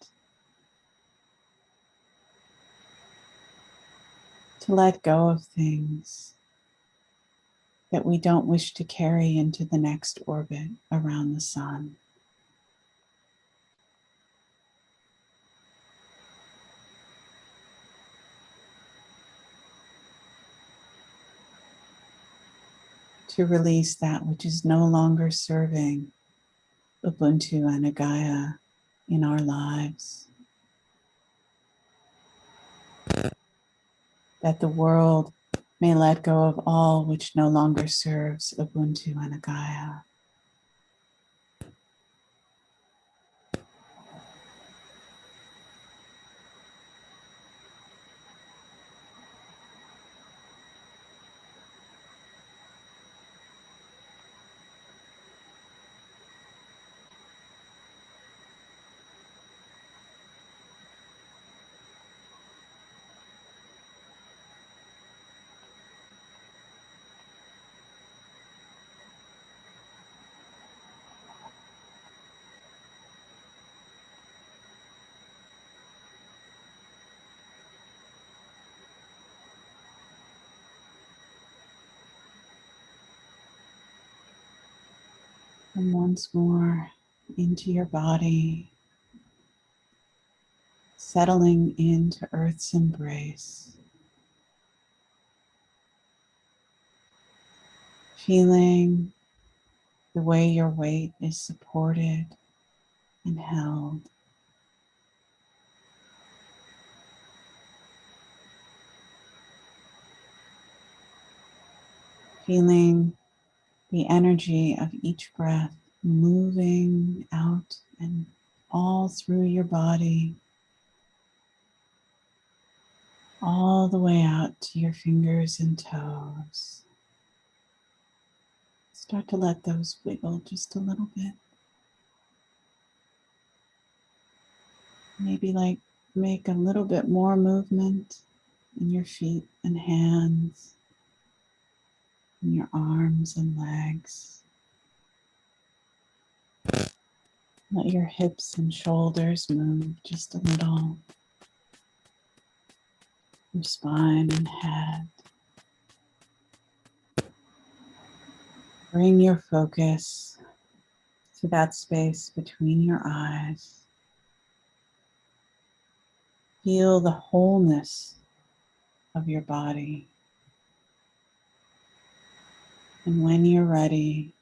to let go of things that we don't wish to carry into the next orbit around the sun. to release that which is no longer serving Ubuntu and Gaia in our lives. That the world may let go of all which no longer serves Ubuntu and Gaia. And once more into your body, settling into Earth's embrace. Feeling the way your weight is supported and held. Feeling the energy of each breath moving out and all through your body, all the way out to your fingers and toes. Start to let those wiggle just a little bit. Maybe make a little bit more movement in your feet and hands, in your arms and legs. Let your hips and shoulders move just a little. Your spine and head. Bring your focus to that space between your eyes. Feel the wholeness of your body. And when you're ready,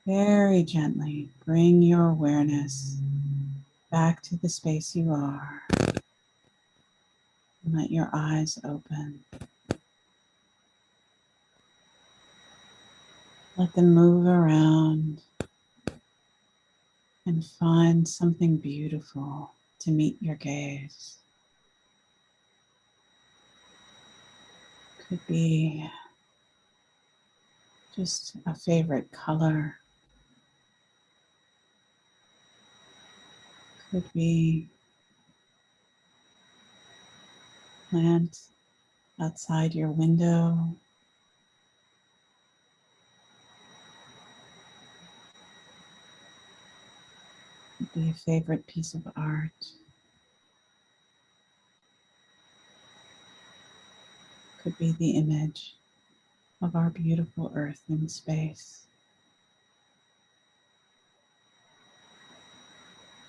very gently bring your awareness back to the space you are. And let your eyes open. Let them move around and find something beautiful to meet your gaze. Could be just a favorite color. Could be plant outside your window. Could be a favorite piece of art. Could be the image of our beautiful earth in space.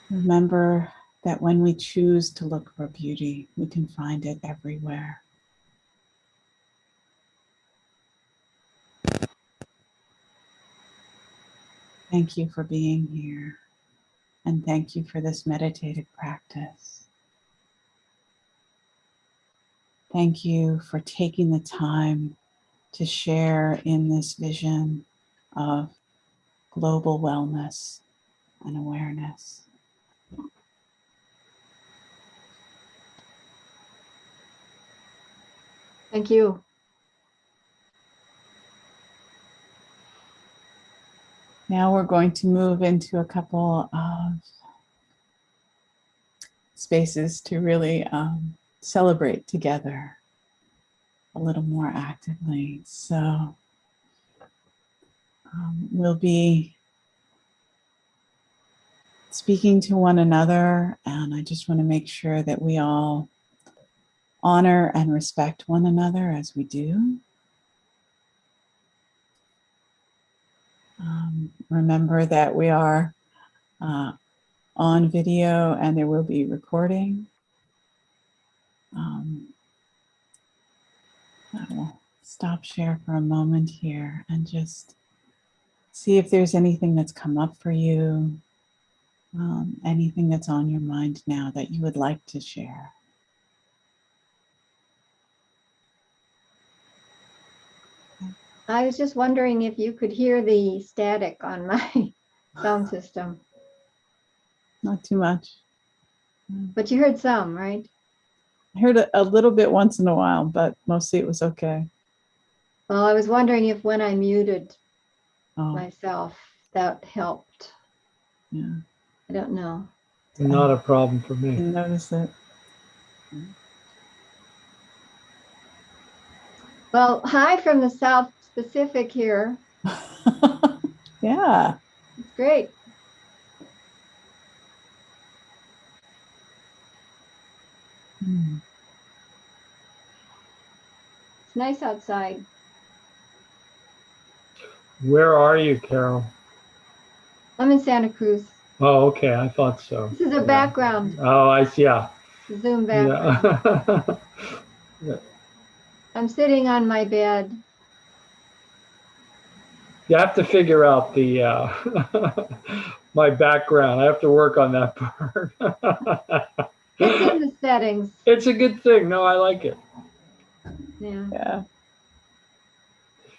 Remember that when we choose to look for beauty, we can find it everywhere. Thank you for being here, and thank you for this meditative practice. Thank you for taking the time to share in this vision of global wellness and awareness. Thank you. Now we're going to move into a couple of spaces to really celebrate together a little more actively. So we'll be speaking to one another, and I just want to make sure that we all honor and respect one another as we do. Remember that we are on video and there will be recording. That'll stop share for a moment here and just see if there's anything that's come up for you, anything that's on your mind now that you would like to share. I was just wondering if you could hear the static on my sound system, Not too much. but you heard some, right? I heard a little bit once in a while, but mostly it was okay. Well, I was wondering if when I muted Oh, myself, that helped. yeah. I don't know. Not a problem for I me. didn't notice it. Well, hi from the South Pacific here. Yeah. It's great. Hmm. It's nice outside. Where are you, Carol? I'm in Santa Cruz. Oh, okay. I thought so. This is a Yeah. background, Oh, yeah. Zoom background. Yeah. I'm sitting on my bed. You have to figure out the my background. I have to work on that part. It's in the settings. It's a good thing. No, I like it. Yeah. Yeah.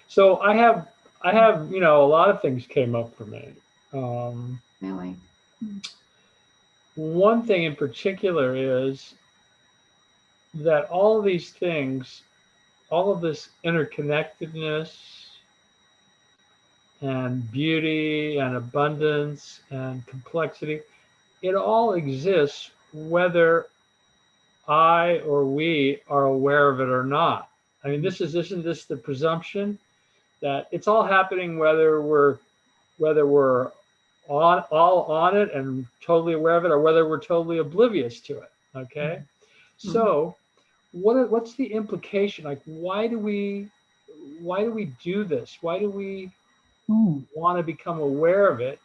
So I have, a lot of things came up for me. Really. One thing in particular is that all of these things, all of this interconnectedness and beauty and abundance and complexity, it all exists whether I or we are aware of it or not. I mean, isn't this the presumption that it's all happening whether we're all on it and totally aware of it, or whether we're totally oblivious to it. Okay. Mm-hmm. So what's the implication? Like, why do we do this? Why do we want to become aware of it?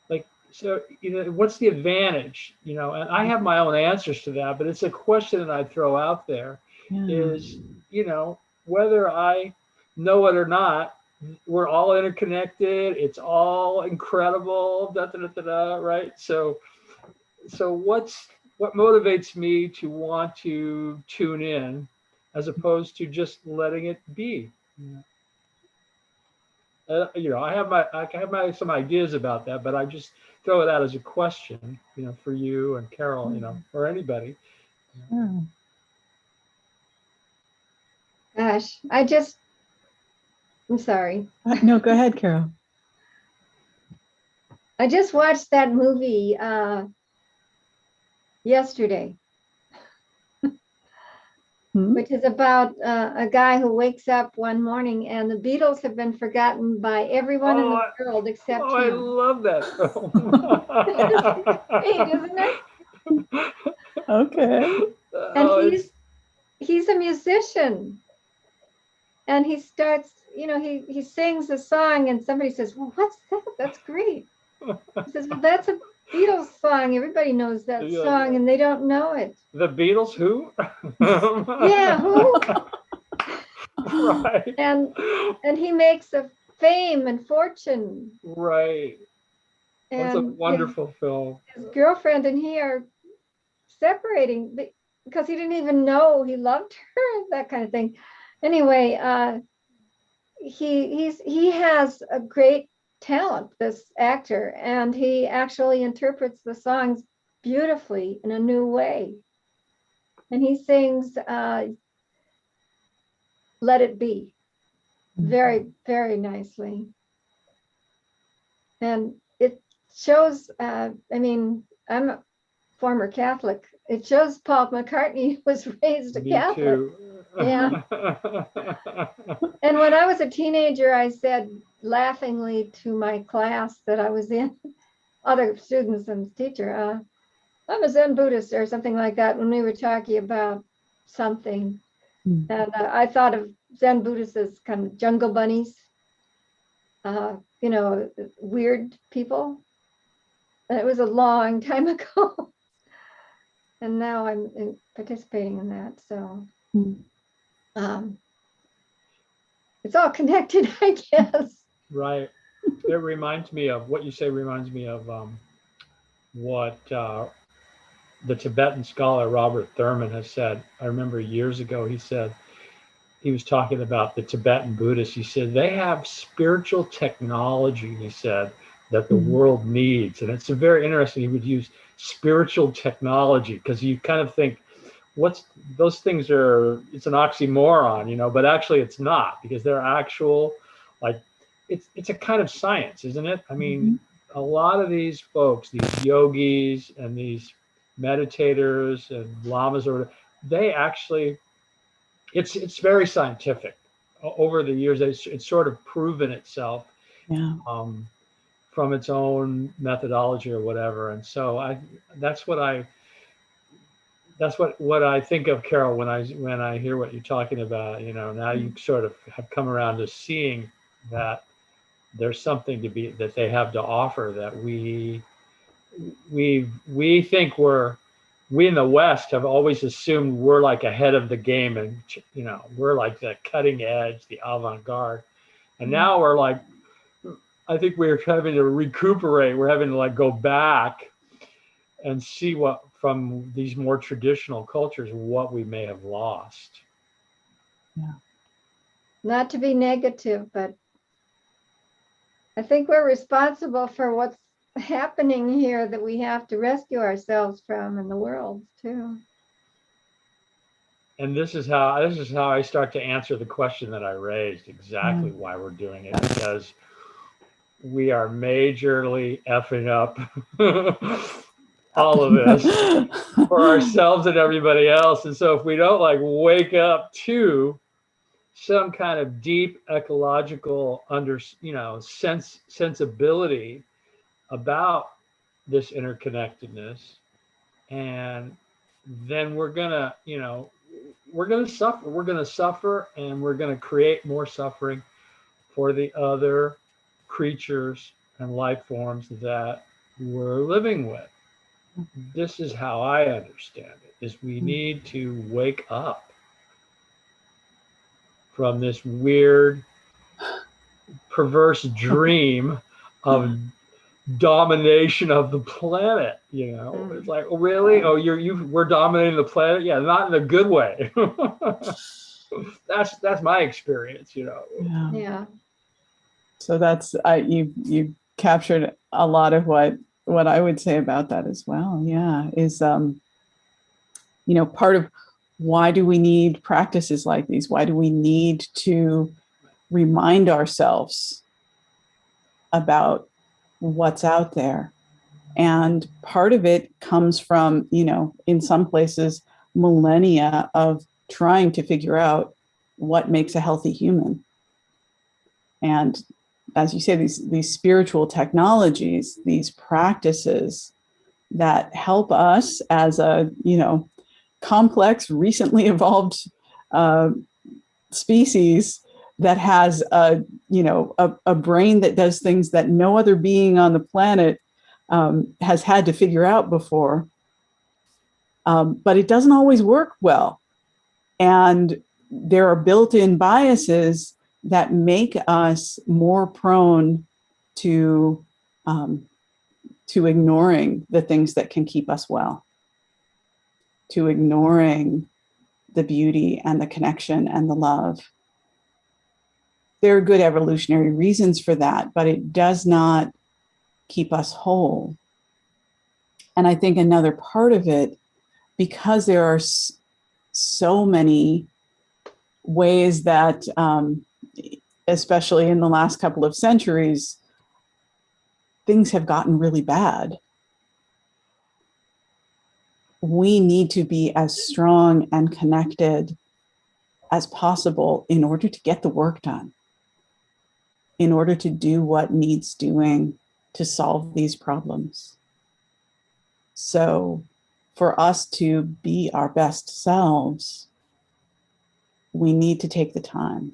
Like, so, what's the advantage? And I have my own answers to that, but it's a question that I throw out there is, whether I know it or not, we're all interconnected. It's all incredible, right? So what motivates me to want to tune in as opposed to just letting it be? I have some ideas about that, but I just throw it out as a question, for you and Carol, or anybody. Gosh, I'm sorry. No, go ahead, Carol. I just watched that movie yesterday, which is about a guy who wakes up one morning and the Beatles have been forgotten by everyone in the world except him. I love that film. Great, isn't it? Okay. And he's a musician. And he starts, he sings a song and somebody says, well, what's that? That's great. He says, well, that's a Beatles song. Everybody knows that song and they don't know it. The Beatles, who? Yeah, who? Right. And he makes a fame and fortune. Right. That's a wonderful film. His girlfriend and he are separating because he didn't even know he loved her, that kind of thing. Anyway, he has a great talent, this actor, and he actually interprets the songs beautifully in a new way. And he sings Let It Be very, very nicely. And it shows, I'm a former Catholic. It shows Paul McCartney was raised a Catholic. Too. Yeah. And when I was a teenager, I said laughingly to my class that I was in, other students and the teacher, I'm a Zen Buddhist or something like that when we were talking about something. And I thought of Zen Buddhists as kind of jungle bunnies, weird people. And it was a long time ago. And now I'm participating in that. So, it's all connected, I guess. Right. It reminds me of what you say, reminds me of what the Tibetan scholar Robert Thurman has said. I remember years ago, he said, he was talking about the Tibetan Buddhists. He said, they have spiritual technology, he said, that the world needs. And it's very interesting. He would use spiritual technology because you kind of think, what's those things are, it's an oxymoron, you know, but actually it's not, because they're actual, like, it's a kind of science, isn't it? I mean, a lot of these folks, these yogis and these meditators and lamas, or they actually, it's very scientific. Over the years, it's sort of proven itself, Yeah. From its own methodology or whatever. And so that's what I think of, Carol, when I hear what you're talking about. You know, now you sort of have come around to seeing that there's something that they have to offer that we think we in the West have always assumed we're like ahead of the game, and you know, we're like the cutting edge, the avant-garde. And now we're like, I think we're having to recuperate. We're having to like go back and see what, from these more traditional cultures, what we may have lost. Yeah. Not to be negative, but I think we're responsible for what's happening here that we have to rescue ourselves from in the world too. And this is how I start to answer the question that I raised, exactly why we're doing it, because we are majorly effing up all of this for ourselves and everybody else. And so if we don't like wake up to some kind of deep ecological sensibility about this interconnectedness, and then we're gonna suffer, and we're gonna create more suffering for the other creatures and life forms that we're living with. This is how I understand it, is we need to wake up from this weird, perverse dream of domination of the planet. You know, it's like, oh, really? Oh, we're dominating the planet? Yeah, not in a good way. That's my experience, you know. Yeah. So that's you captured a lot of what I would say about that as well. Yeah, is part of why do we need practices like these? Why do we need to remind ourselves about what's out there? And part of it comes from, in some places, millennia of trying to figure out what makes a healthy human. And as you say, these spiritual technologies, these practices that help us as a, complex, recently evolved species that has a brain that does things that no other being on the planet has had to figure out before. But it doesn't always work well. And there are built-in biases that make us more prone to ignoring the things that can keep us well, to ignoring the beauty and the connection and the love. There are good evolutionary reasons for that, but it does not keep us whole. And I think another part of it, because there are so many ways that, especially in the last couple of centuries, things have gotten really bad. We need to be as strong and connected as possible in order to get the work done, in order to do what needs doing to solve these problems. So for us to be our best selves, we need to take the time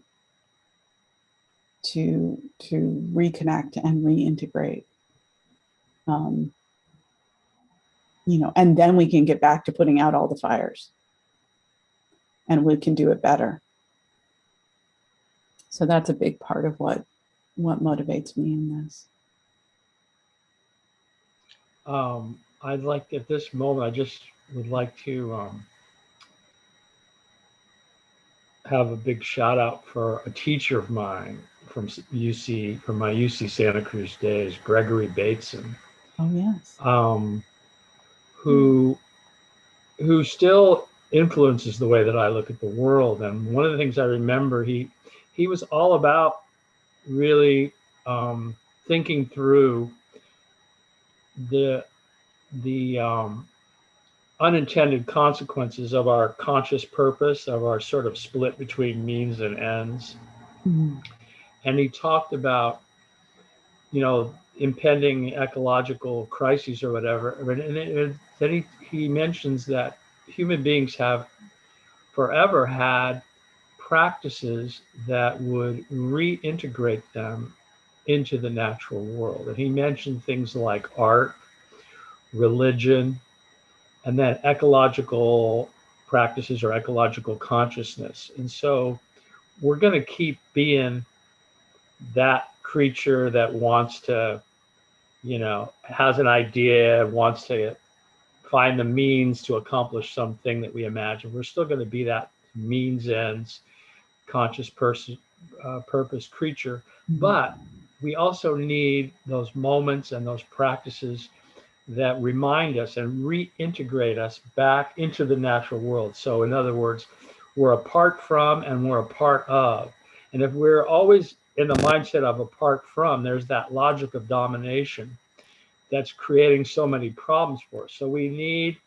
to reconnect and reintegrate. And then we can get back to putting out all the fires, and we can do it better. So that's a big part of what motivates me in this. I'd like, at this moment, I just would like to have a big shout out for a teacher of mine from my UC Santa Cruz days, Gregory Bateson, Oh yes. who still influences the way that I look at the world. And one of the things I remember, he was all about really thinking through the unintended consequences of our conscious purpose, of our sort of split between means and ends. Mm-hmm. And he talked about, impending ecological crises or whatever. And then he mentions that human beings have forever had practices that would reintegrate them into the natural world. And he mentioned things like art, religion, and then ecological practices or ecological consciousness. And so we're going to keep being that creature that wants to, has an idea, wants to find the means to accomplish something that we imagine. We're still going to be that means ends, conscious purpose creature. But we also need those moments and those practices that remind us and reintegrate us back into the natural world. So in other words, we're apart from and we're a part of. And if we're always in the mindset of apart from, there's that logic of domination that's creating so many problems for us. So we need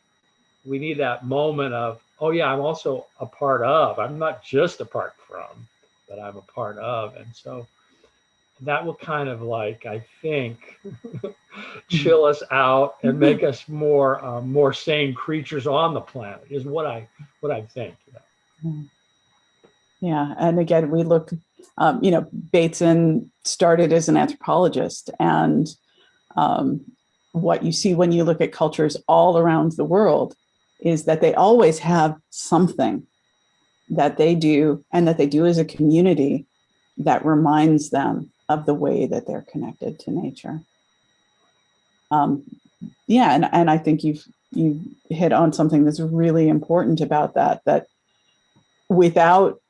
that moment of, oh yeah, I'm also a part of. I'm not just apart from, but I'm a part of. And so that will kind of like, I think, chill us out and make us more sane creatures on the planet, is what I think. Yeah, and again, we look, Bateson started as an anthropologist, and what you see when you look at cultures all around the world is that they always have something that they do and that they do as a community that reminds them of the way that they're connected to nature. And I think you've hit on something that's really important about that without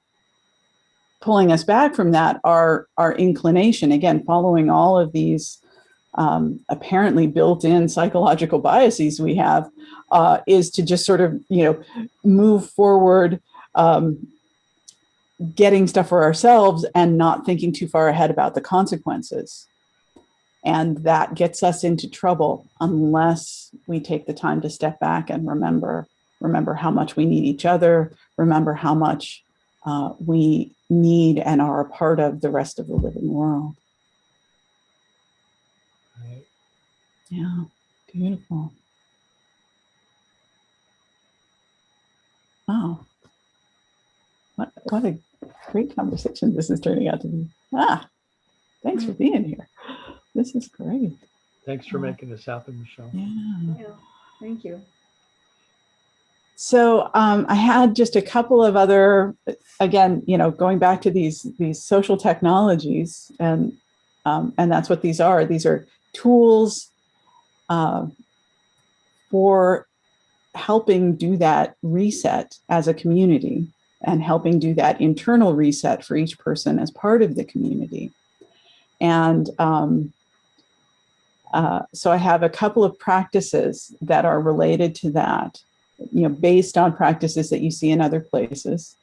pulling us back from that, our inclination, again, following all of these apparently built-in psychological biases we have, is to just sort of, move forward, getting stuff for ourselves and not thinking too far ahead about the consequences. And that gets us into trouble unless we take the time to step back and remember how much we need each other, remember how much we need and are a part of the rest of the living world. Right. Yeah, beautiful. Wow. What a great conversation this is turning out to be. Thanks for being here. This is great. Thanks for making this happen, Michelle. Yeah, thank you. So I had just a couple of other, again, going back to these social technologies, and that's what these are. These are tools for helping do that reset as a community and helping do that internal reset for each person as part of the community. And so I have a couple of practices that are related to that, based on practices that you see in other places,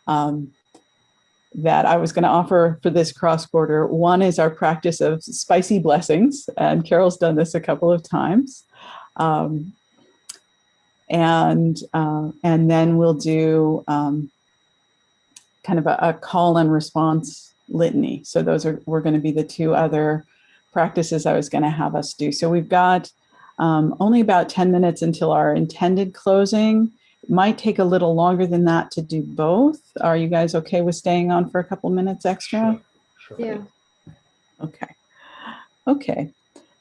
that I was going to offer for this cross-border. One is our practice of spicy blessings, and Carol's done this a couple of times. And then we'll do kind of a call and response litany. So we're going to be the two other practices I was going to have us do. So we've got only about 10 minutes until our intended closing. It might take a little longer than that to do both. Are you guys okay with staying on for a couple minutes extra? Sure. Yeah. Okay.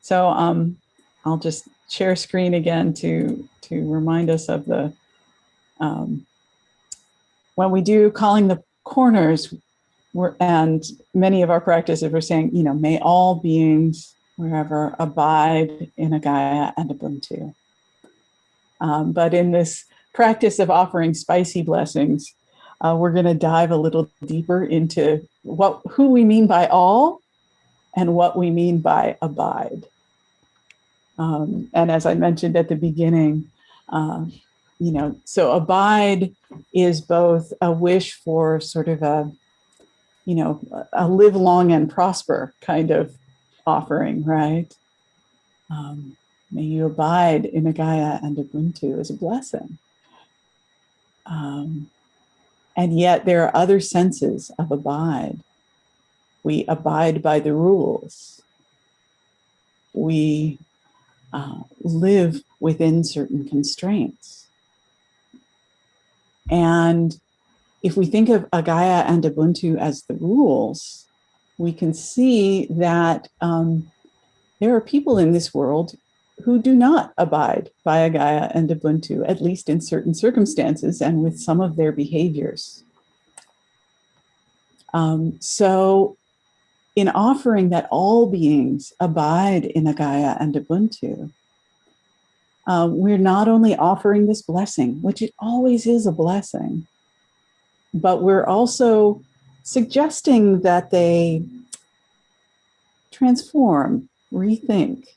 So I'll just share screen again to remind us of the, when we do calling the corners, and many of our practices are saying, may all beings wherever abide in a Gaia and Ubuntu. But in this practice of offering spicy blessings, we're going to dive a little deeper into who we mean by all and what we mean by abide. And as I mentioned at the beginning, so abide is both a wish for sort of a live long and prosper kind of offering, right? May you abide in a Gaia and Ubuntu is a blessing. And yet there are other senses of abide. We abide by the rules. We live within certain constraints. And if we think of a Gaia and Ubuntu as the rules, we can see that there are people in this world who do not abide by a Gaia and Ubuntu, at least in certain circumstances and with some of their behaviors. So in offering that all beings abide in a Gaia and Ubuntu, we're not only offering this blessing, which it always is a blessing, but we're also suggesting that they transform, rethink,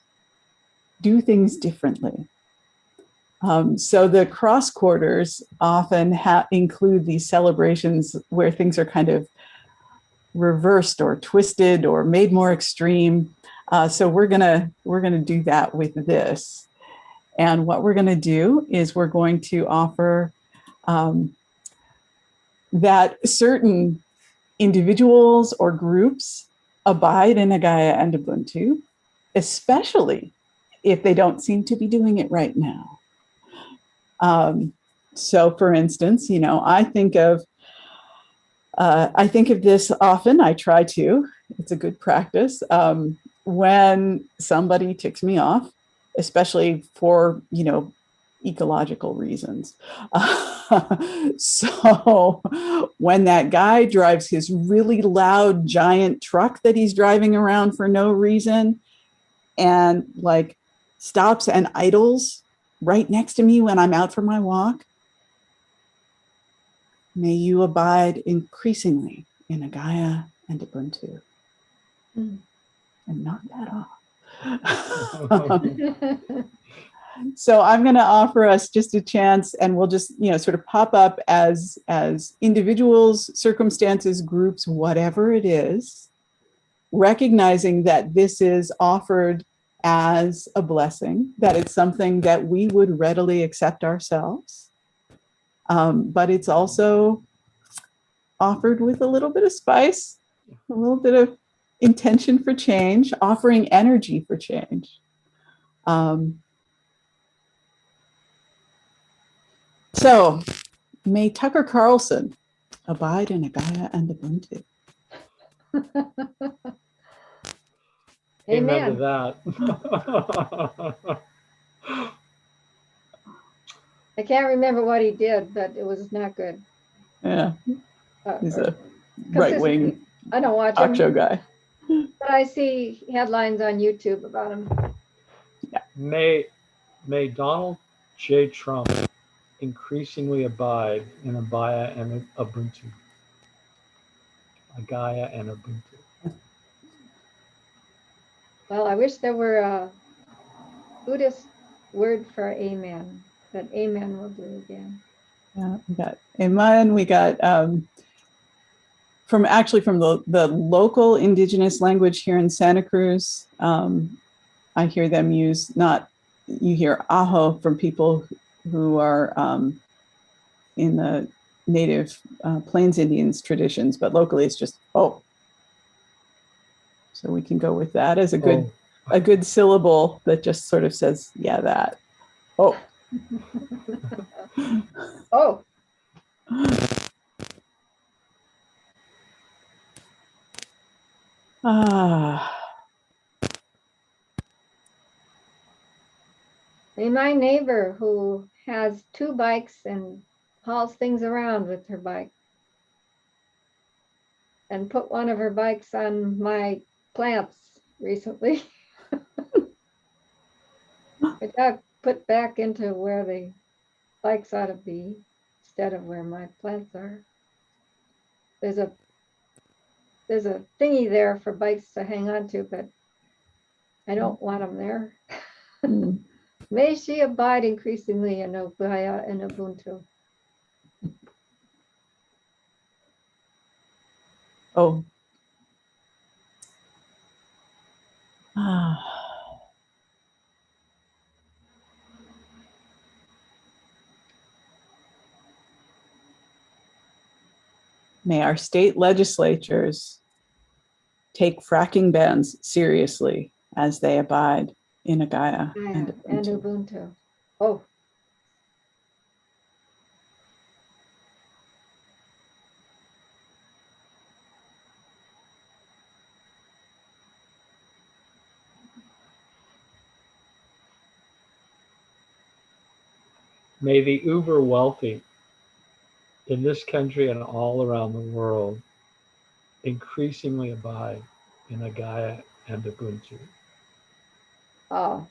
do things differently. So the cross quarters often include these celebrations where things are kind of reversed or twisted or made more extreme. So we're gonna do that with this. And what we're gonna do is we're going to offer that certain individuals or groups abide in a Gaia and Ubuntu, especially if they don't seem to be doing it right now. So for instance, I think of this often. I try to. It's a good practice. When somebody ticks me off, especially for, ecological reasons. So when that guy drives his really loud, giant truck that he's driving around for no reason and like stops and idles right next to me when I'm out for my walk, may you abide increasingly in a Gaia and Ubuntu. And knock that off. So I'm going to offer us just a chance, and we'll just, sort of pop up as individuals, circumstances, groups, whatever it is, recognizing that this is offered as a blessing, that it's something that we would readily accept ourselves. But it's also offered with a little bit of spice, a little bit of intention for change, offering energy for change. So may Tucker Carlson abide in a Gaia and Ubuntu. Amen to Amen. that. I can't remember what he did, but it was not good. Yeah, he's a right-wing I don't watch talk him, show guy. but I see headlines on YouTube about him. Yeah. May Donald J. Trump increasingly abide in a Gaia and Ubuntu. A Gaia and Ubuntu. Well, I wish there were a Buddhist word for amen, but amen will do again. Yeah, we got Amen. We got from the local indigenous language here in Santa Cruz. I hear them use you hear aho from people who are in the native Plains Indians traditions, but locally it's just oh. So we can go with that as a good syllable that just sort of says, yeah, that. Oh. Oh. Hey, my neighbor who has 2 bikes and hauls things around with her bike. and put one of her bikes on my plants recently. I got put back into where the bikes ought to be instead of where my plants are. There's a thingy there for bikes to hang on to, but I don't want them there. Mm. May she abide increasingly in Obaya and Ubuntu. Oh. Ah. May our state legislatures take fracking bans seriously as they abide in Gaia and And Ubuntu. Ubuntu. Oh, May the uber wealthy in this country and all around the world increasingly abide in Gaia and Ubuntu. oh.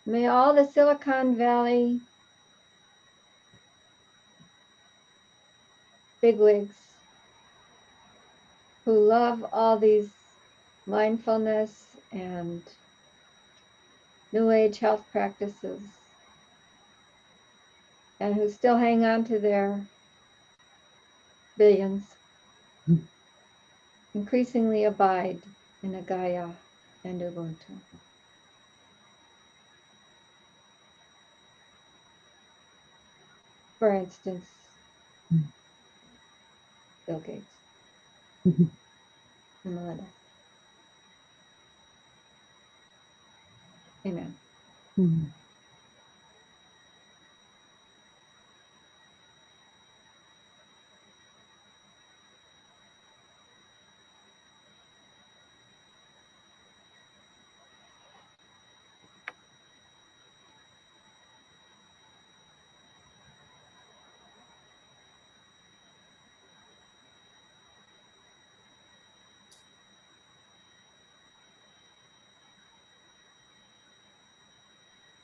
May all the Silicon Valley bigwigs who love all these mindfulness and New Age health practices and who still hang on to their billions increasingly abide in Gaia and Ubuntu. For instance, Bill Gates and Melinda. Amen. Mm.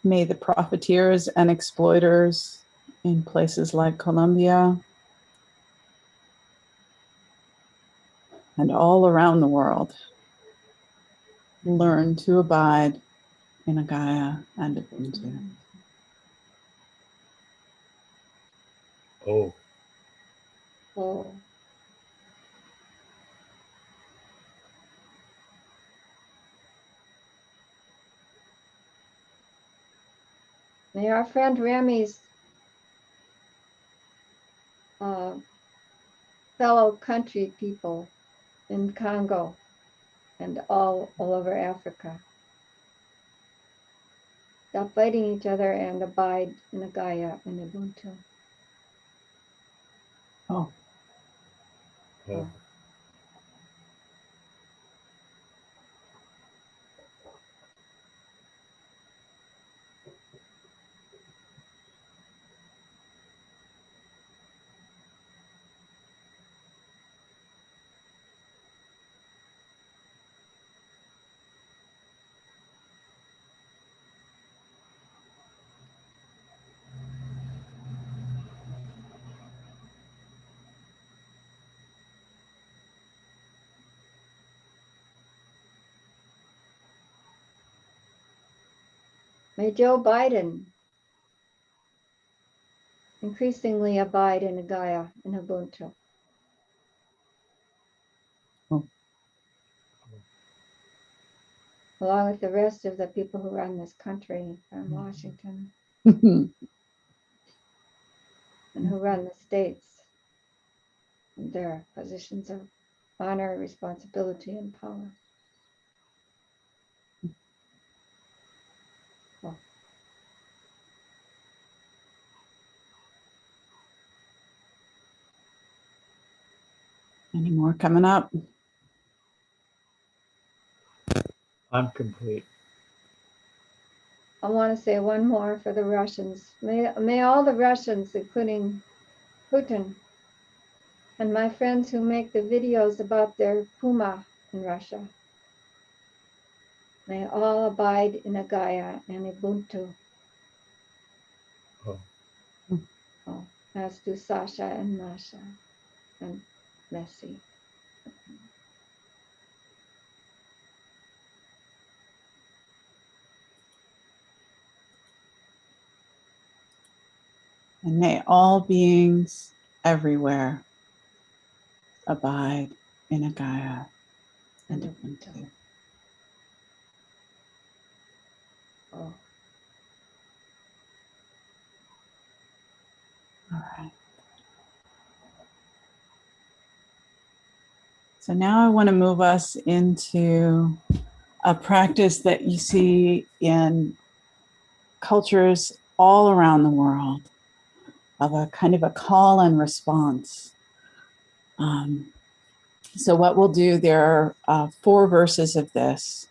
May the profiteers and exploiters in places like Colombia and all around the world learn to abide in Gaia and Ubuntu. Oh, Oh. May our friend Rami's fellow country people in Congo and all over Africa stop fighting each other and abide in Gaia and Ubuntu. Oh. oh. May Joe Biden increasingly abide in Gaia and Ubuntu. Oh. Along with the rest of the people who run this country from Washington Mm. and who run the states in their positions of honor, responsibility, and power. Oh. Any more coming up? I'm complete. I want to say one more for the Russians. May all the Russians, including Putin, and my friends who make the videos about their Puma in Russia, may all abide in a Gaia and Ubuntu. Oh. Oh, as do Sasha and Masha and Messi. And may all beings everywhere abide in a Gaia and Ubuntu. Oh. All right. So now I want to move us into a practice that you see in cultures all around the world of a kind of a call and response. So what we'll do, there are 4 verses of this,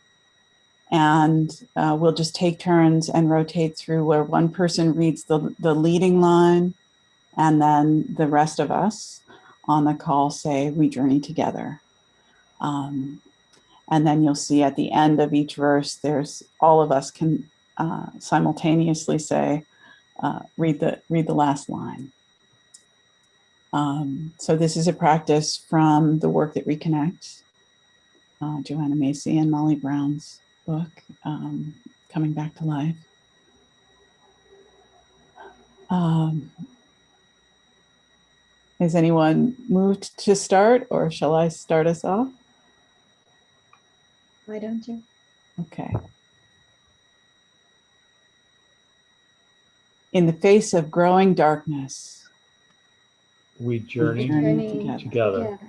and we'll just take turns and rotate through where one person reads the leading line, and then the rest of us on the call say, we journey together. And then you'll see at the end of each verse, there's all of us can simultaneously say, read the last line. So this is a practice from the work that Reconnect, Joanna Macy and Molly Brown's book, Coming Back to Life. Is anyone moved to start, or shall I start us off? Why don't you? Okay. In the face of growing darkness, We journey together.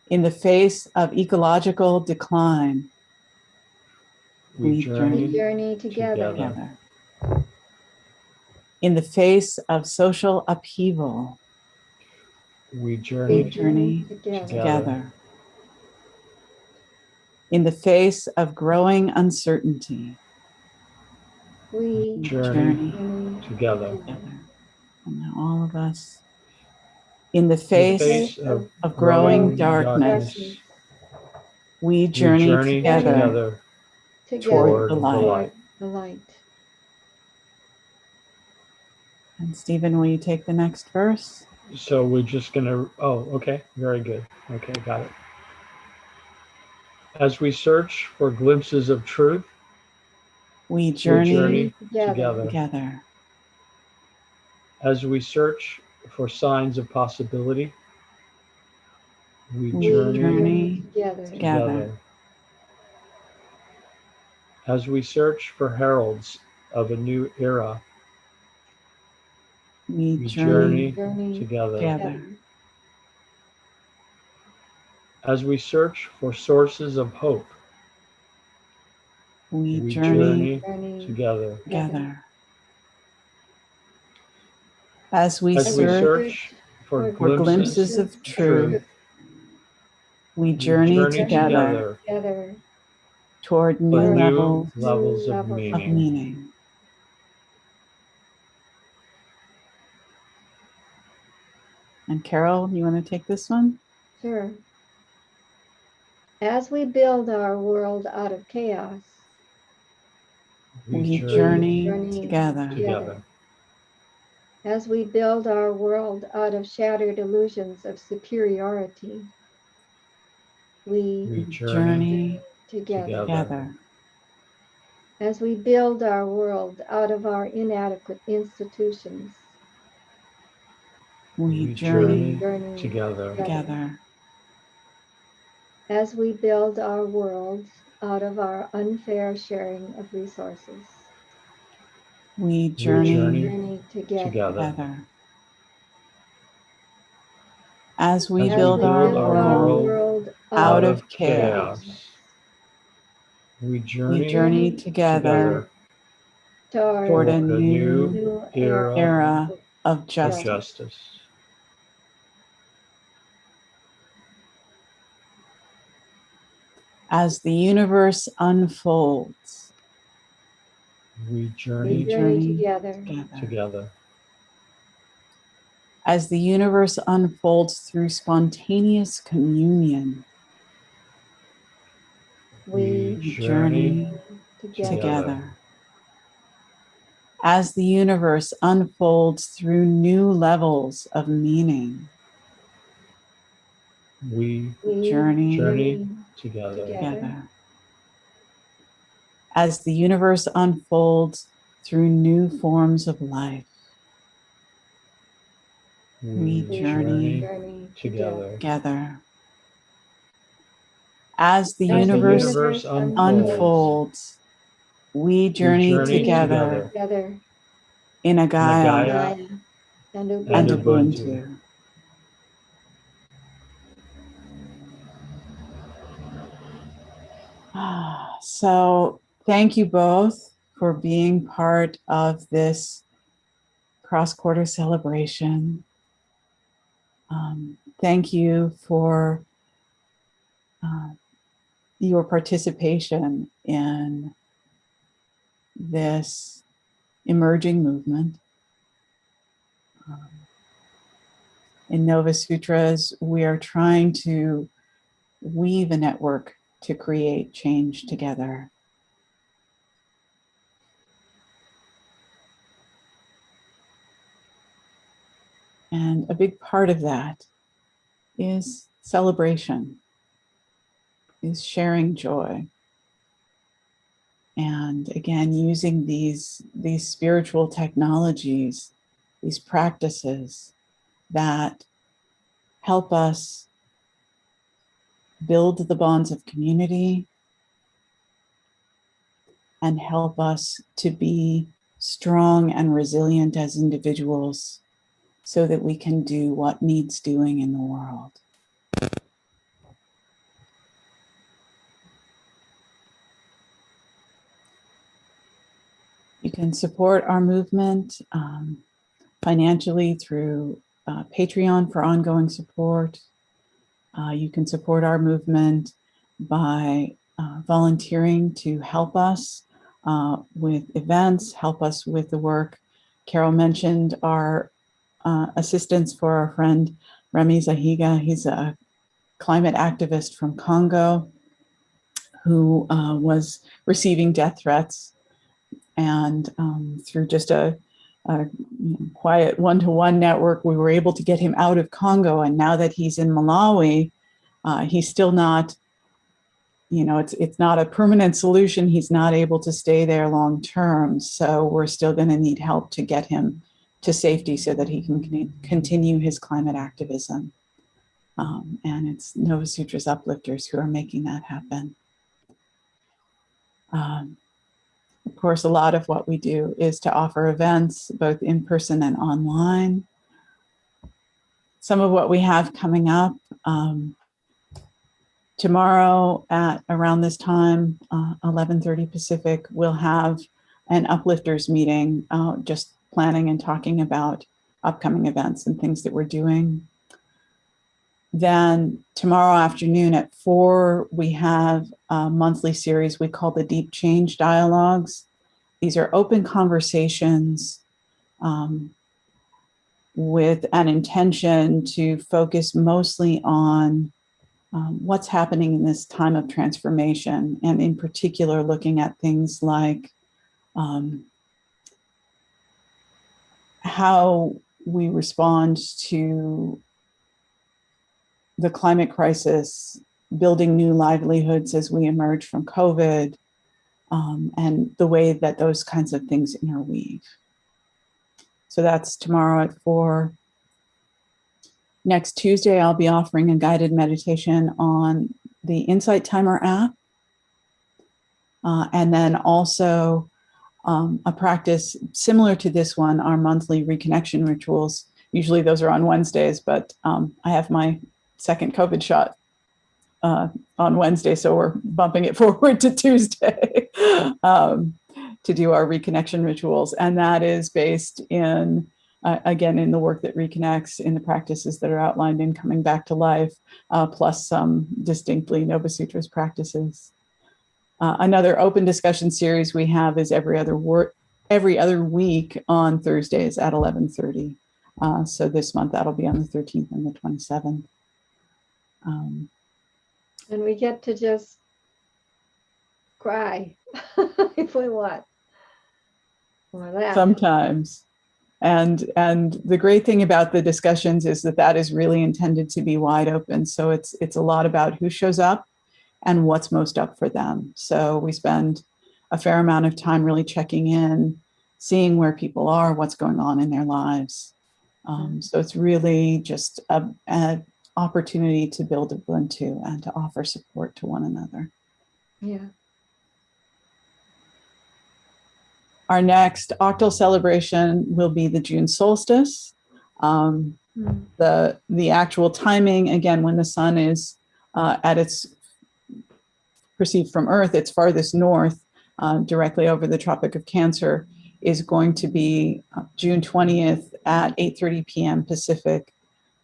in the face of ecological decline, We journey together. In the face of social upheaval, we journey together. In the face of growing uncertainty, we journey together. And now all of us. In the face of growing darkness, we journey together toward the light. And Stephen, will you take the next verse? So we're just gonna, okay, very good. Okay, got it. As we search for glimpses of truth, we journey together. As we search for signs of possibility, we journey together. As we search for heralds of a new era, we journey together. As we search for sources of hope, we journey together. As we search for glimpses of truth, we journey together toward new levels of meaning. And Carol, you want to take this one? Sure. As we build our world out of chaos, we journey together. As we build our world out of shattered illusions of superiority, we journey together. As we build our world out of our inadequate institutions, we journey together. As we build our world out of our unfair sharing of resources, we journey together. As we build our world out of chaos, we journey together toward a new era of justice. As the universe unfolds, We We journey journey together. together. As the universe unfolds through spontaneous communion, We journey together. together. As the universe unfolds through new levels of meaning, We journey together. together. As the universe unfolds through new forms of life, we journey together. together. As the As the universe universe unfolds, we journey together in a Gaia Gaia and and Ubuntu. Ubuntu. So thank you both for being part of this cross-quarter celebration. Thank you for your participation in this emerging movement. In Nova Sutras, we are trying to weave a network to create change together. And a big part of that is celebration, is sharing joy. And again, using these spiritual technologies, these practices that help us build the bonds of community and help us to be strong and resilient as individuals so that we can do what needs doing in the world. You can support our movement financially through Patreon for ongoing support. You can support our movement by volunteering to help us with events, help us with the work. Carol mentioned our assistance for our friend Remy Zahiga. He's a climate activist from Congo who was receiving death threats. And through just a quiet one-to-one network, we were able to get him out of Congo. And now that he's in Malawi, he's still not, it's not a permanent solution. He's not able to stay there long term. So we're still going to need help to get him to safety so that he can continue his climate activism. And it's Nova Sutras Uplifters who are making that happen. Of course, a lot of what we do is to offer events, both in person and online. Some of what we have coming up, tomorrow at around this time, 11:30 Pacific, we'll have an Uplifters meeting, just planning and talking about upcoming events and things that we're doing. Then tomorrow afternoon at 4, we have a monthly series we call the Deep Change Dialogues. These are open conversations with an intention to focus mostly on what's happening in this time of transformation, and in particular looking at things like how we respond to the climate crisis, building new livelihoods as we emerge from COVID, and the way that those kinds of things interweave. So that's tomorrow at 4. Next Tuesday, I'll be offering a guided meditation on the Insight Timer app. And then also a practice similar to this one, our monthly Reconnection Rituals. Usually those are on Wednesdays, but I have my second COVID shot on Wednesday, so we're bumping it forward to Tuesday to do our Reconnection Rituals. And that is based in, again, in the work that reconnects, in the practices that are outlined in Coming Back to Life, plus some distinctly Nova Sutras practices. Another open discussion series we have is every other week on Thursdays at 11:30. So this month that'll be on the 13th and the 27th. And we get to just cry if we want. Or laugh. Sometimes. And the great thing about the discussions is that is really intended to be wide open. So it's a lot about who shows up and what's most up for them. So we spend a fair amount of time really checking in, seeing where people are, what's going on in their lives. So it's really just an opportunity to build Ubuntu and to offer support to one another. Yeah. Our next Octal celebration will be the June solstice. The actual timing, again, when the sun is at its perceived from Earth, its farthest north, directly over the Tropic of Cancer, is going to be June 20th at 8:30 p.m. Pacific.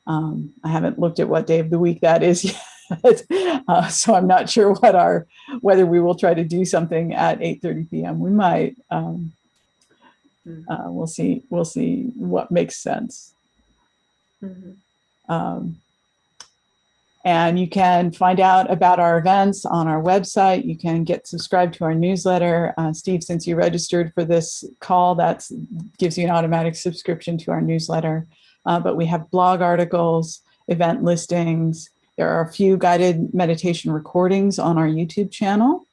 I haven't looked at what day of the week that is yet, so I'm not sure whether we will try to do something at 8:30 p.m. We might. We'll see. We'll see what makes sense. And you can find out about our events on our website. You can get subscribed to our newsletter. Steve, since you registered for this call, that gives you an automatic subscription to our newsletter. But we have blog articles, event listings. There are a few guided meditation recordings on our YouTube channel.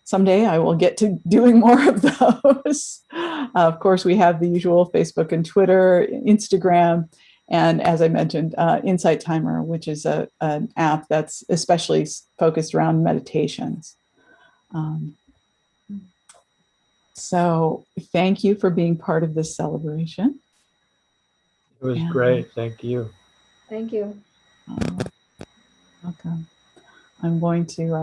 Someday I will get to doing more of those. Of course, we have the usual Facebook and Twitter, Instagram, and as I mentioned, Insight Timer, which is an app that's especially focused around meditations. So thank you for being part of this celebration. It was great. Thank you. Thank you. Welcome. I'm going to